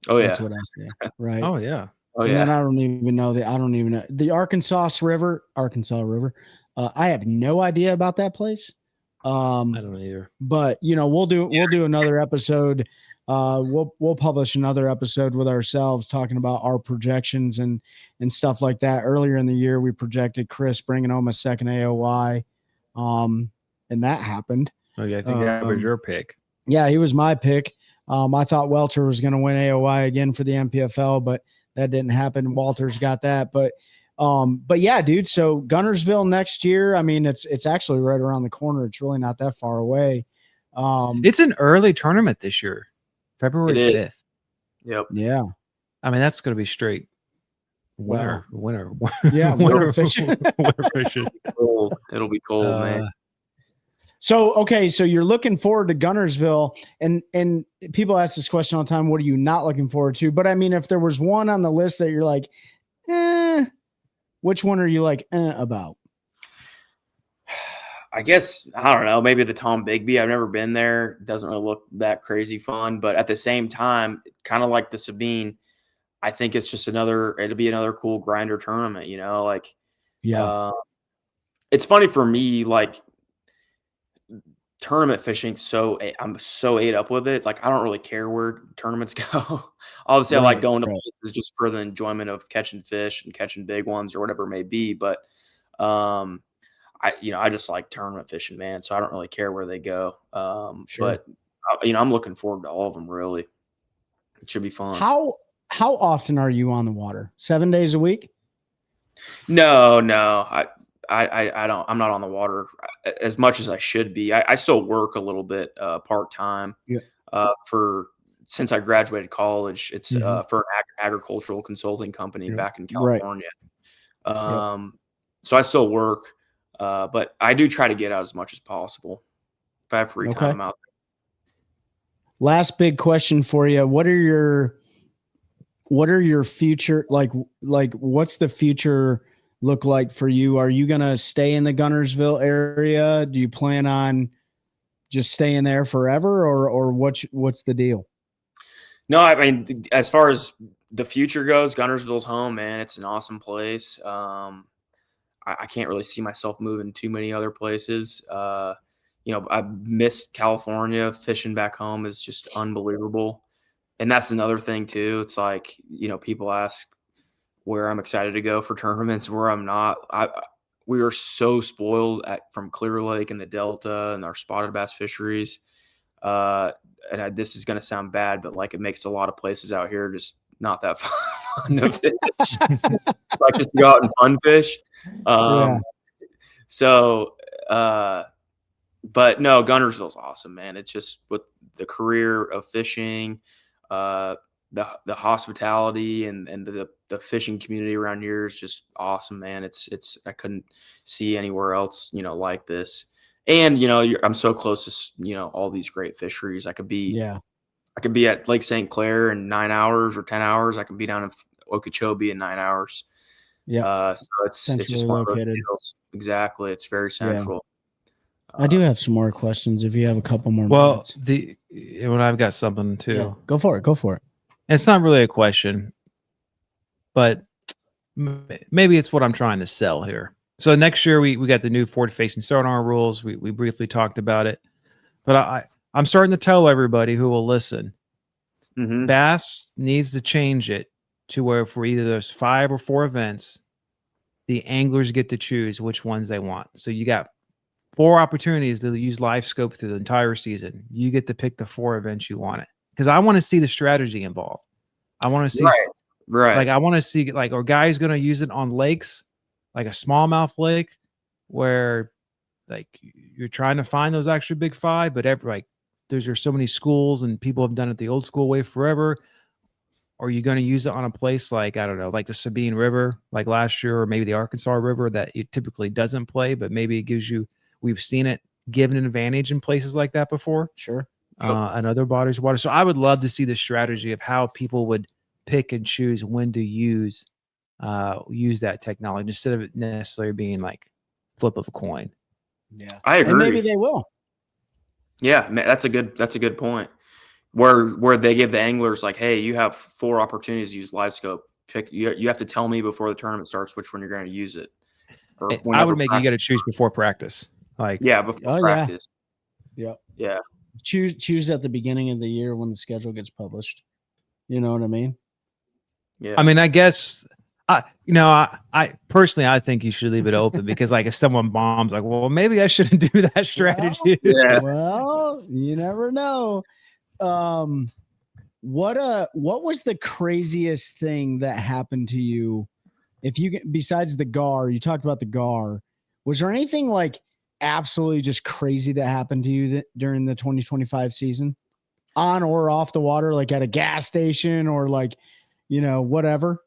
Oh yeah, that's what I say. Right. Oh yeah. Oh yeah. And then I don't even know the Arkansas River. I have no idea about that place. I don't either. But you know, we'll do another episode. We'll publish another episode with ourselves talking about our projections and stuff like that. Earlier in the year, we projected Chris bringing home a second AOY, and that happened. Oh yeah, I think that was your pick. Yeah, he was my pick. I thought Welter was going to win AOY again for the MPFL, but that didn't happen. Walter's got that, but yeah, dude. So Gunnersville next year. I mean, it's actually right around the corner. It's really not that far away. It's an early tournament this year, February 5th. Yep. Yeah. I mean, that's going to be straight winter. Yeah, winter fishing. Winter fishing. It'll be cold, man. So, okay, so you're looking forward to Gunnersville, and people ask this question all the time, what are you not looking forward to? But I mean, if there was one on the list that you're like, which one are you like about? I guess, I don't know, maybe the Tom Bigby. I've never been there. It doesn't really look that crazy fun, but at the same time, kind of like the Sabine, I think it's just it'll be another cool grinder tournament, you know, like, yeah. It's funny for me, like, tournament fishing, I'm so ate up with it. Like, I don't really care where tournaments go. Obviously, I like going to places just for the enjoyment of catching fish and catching big ones or whatever it may be. But I just like tournament fishing, man. So I don't really care where they go. But I'm looking forward to all of them. Really, it should be fun. How often are you on the water? 7 days a week? No. I don't. I'm not on the water as much as I should be. I still work a little bit part time. Yeah. Since I graduated college, it's for an agricultural consulting company back in California. Right. So I still work, but I do try to get out as much as possible if I have free time out there. Last big question for you: What are your future like? What's the future look like for you? Are you going to stay in the Gunnersville area? Do you plan on just staying there forever, or what's the deal? No, I mean, as far as the future goes, Gunnersville's home, man. It's an awesome place. I can't really see myself moving too many other places. I missed California. Fishing back home is just unbelievable. And that's another thing too. It's like, people ask where I'm excited to go for tournaments, where I'm not. We are so spoiled from Clear Lake and the Delta and our spotted bass fisheries. This is going to sound bad, but like it makes a lot of places out here just not that fun to fish. Like just to go out and fun fish. But no, Guntersville's awesome, man. It's just with the career of fishing, the hospitality and the fishing community around here is just awesome, man. It's I couldn't see anywhere else, like this. And I'm so close to all these great fisheries. I could be at Lake St. Clair in 9 hours or 10 hours. I can be down in Okeechobee in 9 hours. Yeah. So it's just one of those deals. Exactly. It's very central. I do have some more questions if you have a couple more minutes. When I've got something too. Yeah, go for it. And it's not really a question, but maybe it's what I'm trying to sell here. So next year we got the new forward-facing sonar rules. We briefly talked about it, but I'm starting to tell everybody who will listen, Bass needs to change it to where for either those 5 or 4 events, the anglers get to choose which ones they want. So you got 4 opportunities to use live scope through the entire season. You get to pick the 4 events you want it. Because I want to see the strategy involved. I want to see, right. Like I want to see, like, are guys going to use it on lakes, like a smallmouth lake, where like you're trying to find those extra big 5, but there's so many schools and people have done it the old school way forever. Or are you going to use it on a place like, I don't know, like the Sabine River, like last year, or maybe the Arkansas River that it typically doesn't play, but maybe it gives you. We've seen it given an advantage in places like that before. Sure. And other bodies of water. So I would love to see the strategy of how people would pick and choose when to use that technology instead of it necessarily being like flip of a coin. Yeah, I agree. And maybe they will. Yeah, that's a good point. Where they give the anglers like, hey, you have 4 opportunities to use live scope. Pick. You have to tell me before the tournament starts which one you're going to use it. I would make you got to choose before practice. Before practice. Yeah. Choose at the beginning of the year when the schedule gets published. You know what I mean? Yeah. I mean, I guess I personally I think you should leave it open because like if someone bombs, like, well, maybe I shouldn't do that strategy. Well, you never know. What was the craziest thing that happened to you? Besides the GAR, you talked about the GAR. Was there anything like absolutely just crazy that happened to you during the 2025 season, on or off the water, like at a gas station or like, whatever?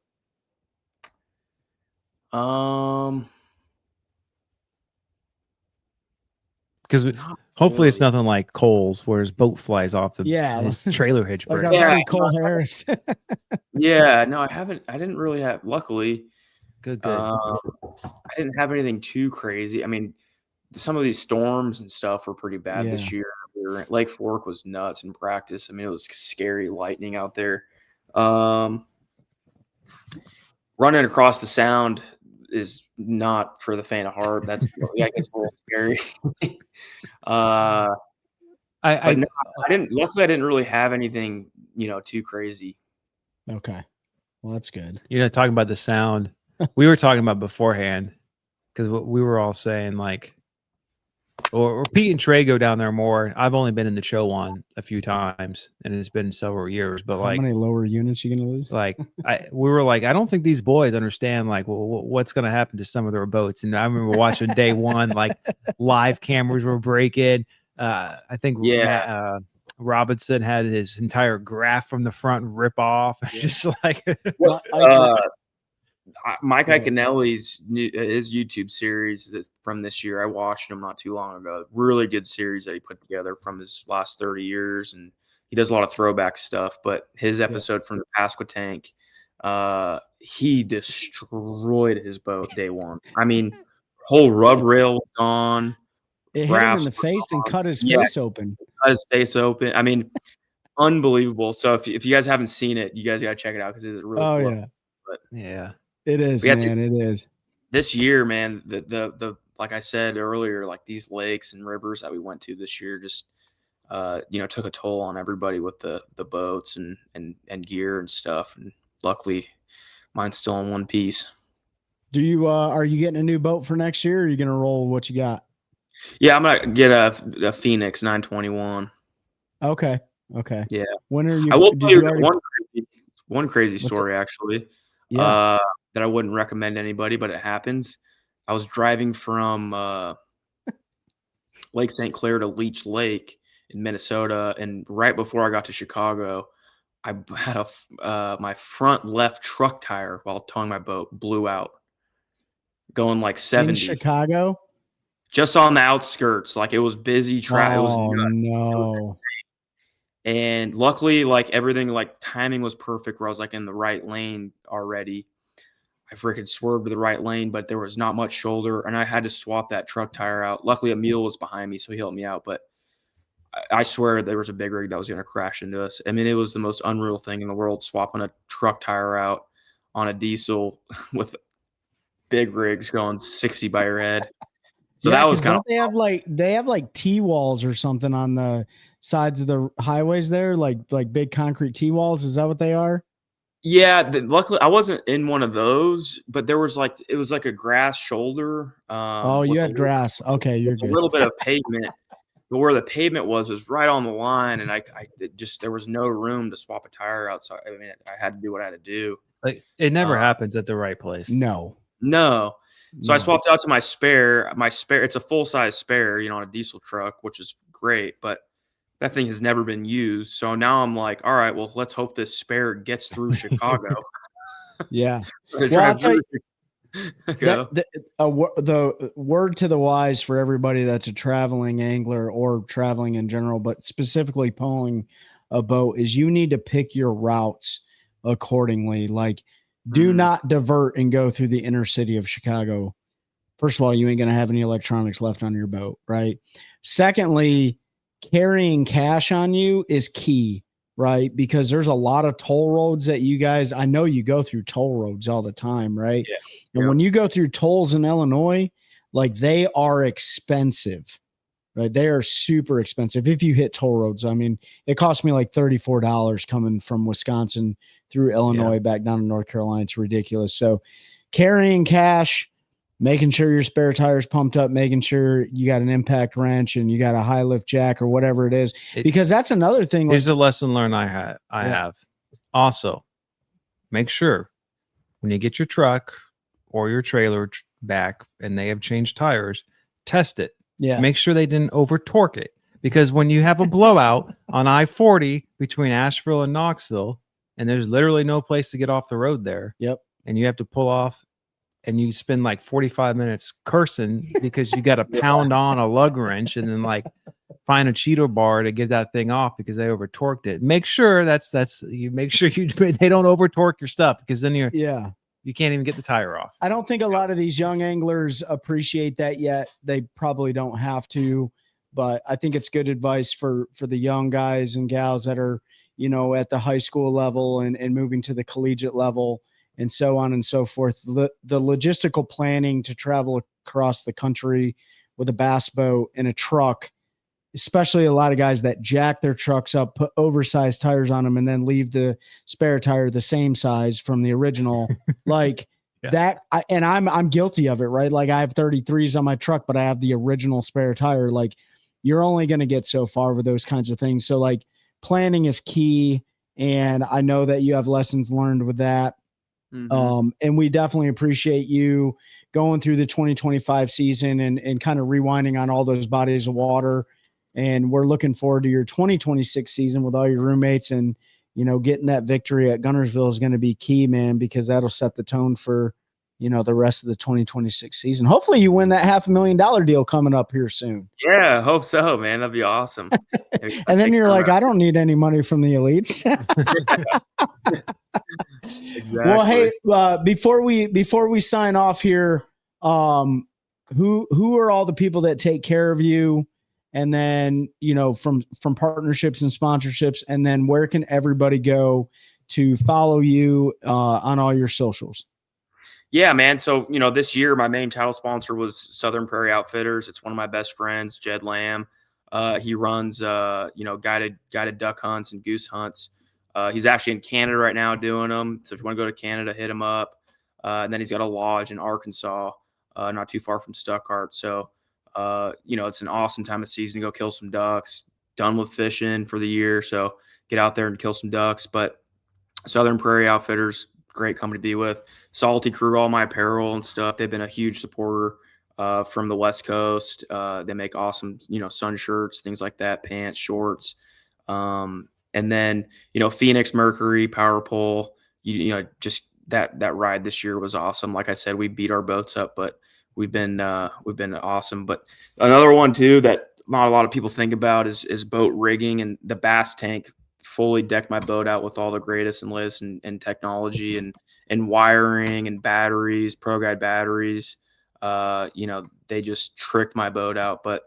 Because hopefully it's nothing like Cole's where his boat flies off his trailer hitch. Like I see Cole Harris. Yeah, no, I didn't really have. Luckily, good. I didn't have anything too crazy. I mean, some of these storms and stuff were pretty bad this year. Lake Fork was nuts in practice. I mean, it was scary lightning out there. Running across the sound is not for the faint of heart. That's it's a little scary. I didn't. Luckily, I didn't really have anything too crazy. Okay, well that's good. Talking about the sound, we were talking about beforehand because we were all saying like. Or Pete and Trey go down there more. I've only been in the Cho one a few times, and it's been several years. But how many lower units you gonna lose? Like, we were like, I don't think these boys understand like what's gonna happen to some of their boats. And I remember watching day one, like live cameras were breaking. I think Matt, Robinson had his entire graph from the front rip off. Just like Mike Iaconelli's his YouTube series from this year. I watched him not too long ago. Really good series that he put together from his last 30 years, and he does a lot of throwback stuff. But his episode from the Pasquotank, he destroyed his boat day one. I mean, whole rub rail was gone. It hit him in the face and cut his face open. Cut his face open. I mean, unbelievable. So if you guys haven't seen it, you guys got to check it out because it's really cool. Yeah. It is, man. It is. this year, man, the like I said earlier, like these lakes and rivers that we went to this year just took a toll on everybody with the boats and gear and stuff. And luckily mine's still in one piece. Do you are you getting a new boat for next year, or are you gonna roll what you got? Yeah, I'm gonna get a Phoenix 921. Okay. Yeah. When are you? I will did tell you already- one crazy story actually. Yeah. That I wouldn't recommend anybody, but it happens. I was driving from Lake St. Clair to Leech Lake in Minnesota, and right before I got to Chicago, I had my front left truck tire while towing my boat blew out, going like 70. In Chicago? Just on the outskirts. Like it was busy traffic. Oh, It was nuts. no. And luckily, like everything, like timing was perfect where I was like in the right lane already. I freaking swerved to the right lane, but there was not much shoulder, and I had to swap that truck tire out. Luckily, Emil was behind me, so he helped me out. But I swear there was a big rig that was going to crash into us. I mean, it was the most unreal thing in the world, swapping a truck tire out on a diesel with big rigs going 60 by your head. So Yeah, that was 'cause kind don't they have like T-walls or something on the sides of the highways there, like big concrete T-walls. Is that what they are? Yeah, luckily I wasn't in one of those, but there was like it was like a grass shoulder. Oh, you had grass. Okay, you're good. A little bit of pavement, but where the pavement was right on the line, and there was no room to swap a tire out. So I mean, I had to do what I had to do. Like it never happens at the right place. No. So I swapped out to my spare. It's a full size spare, on a diesel truck, which is great, but that thing has never been used. So now I'm like, all right, well, let's hope this spare gets through Chicago. Yeah. Well, I'll tell you, the word to the wise for everybody that's a traveling angler or traveling in general, but specifically pulling a boat, is you need to pick your routes accordingly. Like, do not divert and go through the inner city of Chicago. First of all, you ain't going to have any electronics left on your boat, right? Secondly, carrying cash on you is key, right? Because there's a lot of toll roads that I know you go through toll roads all the time, right? Yeah. And when you go through tolls in Illinois, like they are expensive, right? They are super expensive if you hit toll roads. I mean, it cost me like $34 coming from Wisconsin through Illinois back down to North Carolina. It's ridiculous. So carrying cash, making sure your spare tire's pumped up, making sure you got an impact wrench and you got a high lift jack or whatever it is, because that's another thing. Here's a lesson learned I have. Also, make sure when you get your truck or your trailer back and they have changed tires, test it. Yeah. Make sure they didn't over torque it, because when you have a blowout on I-40 between Asheville and Knoxville, and there's literally no place to get off the road there. Yep. And you have to pull off, and you spend like 45 minutes cursing because you got to pound on a lug wrench and then like find a Cheeto bar to get that thing off because they over torqued it. Make sure you make sure they don't over torque your stuff, because then you can't even get the tire off. I don't think a lot of these young anglers appreciate that yet. They probably don't have to, but I think it's good advice for the young guys and gals that are, at the high school level and moving to the collegiate level and so on and so forth. The logistical planning to travel across the country with a bass boat and a truck, especially a lot of guys that jack their trucks up, put oversized tires on them, and then leave the spare tire the same size from the original. Like I'm guilty of it, right? Like I have 33s on my truck, but I have the original spare tire. Like you're only going to get so far with those kinds of things. So like planning is key. And I know that you have lessons learned with that. And we definitely appreciate you going through the 2025 season and kind of rewinding on all those bodies of water. And we're looking forward to your 2026 season with all your roommates, and, getting that victory at Guntersville is going to be key, man, because that'll set the tone for, the rest of the 2026 season. Hopefully you win that $500,000 deal coming up here soon. Yeah, I hope so, man. That'd be awesome. And then you're like, I don't need any money from the elites. Exactly. Well, hey, before we sign off here, who are all the people that take care of you? And then, from partnerships and sponsorships, and then where can everybody go to follow you on all your socials? Yeah, man. So, this year my main title sponsor was Southern Prairie Outfitters. It's one of my best friends, Jed Lamb. He runs, guided duck hunts and goose hunts. He's actually in Canada right now doing them. So if you want to go to Canada, hit him up. And then he's got a lodge in Arkansas, not too far from Stuttgart. So, it's an awesome time of season to go kill some ducks. Done with fishing for the year. So get out there and kill some ducks. But Southern Prairie Outfitters, great company to be with. Salty Crew, all my apparel and stuff. They've been a huge supporter from the West Coast. They make awesome, sun shirts, things like that, pants, shorts. And then, Phoenix Mercury, Power Pole, just that ride this year was awesome. Like I said, we beat our boats up, but we've been awesome. But another one too that not a lot of people think about is boat rigging, and the Bass Tank fully decked my boat out with all the greatest and latest and technology and wiring and batteries, Pro Guide batteries. They just tricked my boat out. But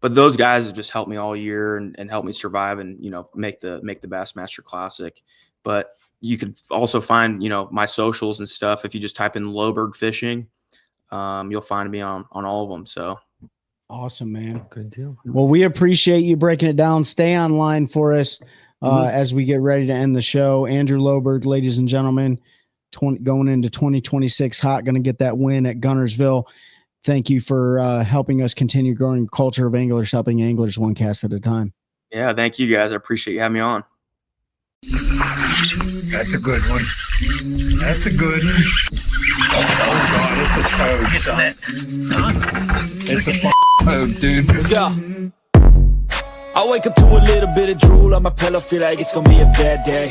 those guys have just helped me all year and helped me survive and, make the Bassmaster Classic. But you could also find, my socials and stuff. If you just type in Loberg Fishing, you'll find me on all of them. So. Awesome, man. Good deal. Well, we appreciate you breaking it down. Stay online for us as we get ready to end the show. Andrew Loberg, ladies and gentlemen, going into 2026 hot, going to get that win at Gunnersville. Thank you for helping us continue growing culture of anglers, helping anglers one cast at a time. Yeah, thank you guys. I appreciate you having me on. That's a good one. That's a good one. Oh God, it's a toad, son. It's a toad, dude. Let's go. I wake up to a little bit of drool on my pillow, feel like it's gonna be a bad day.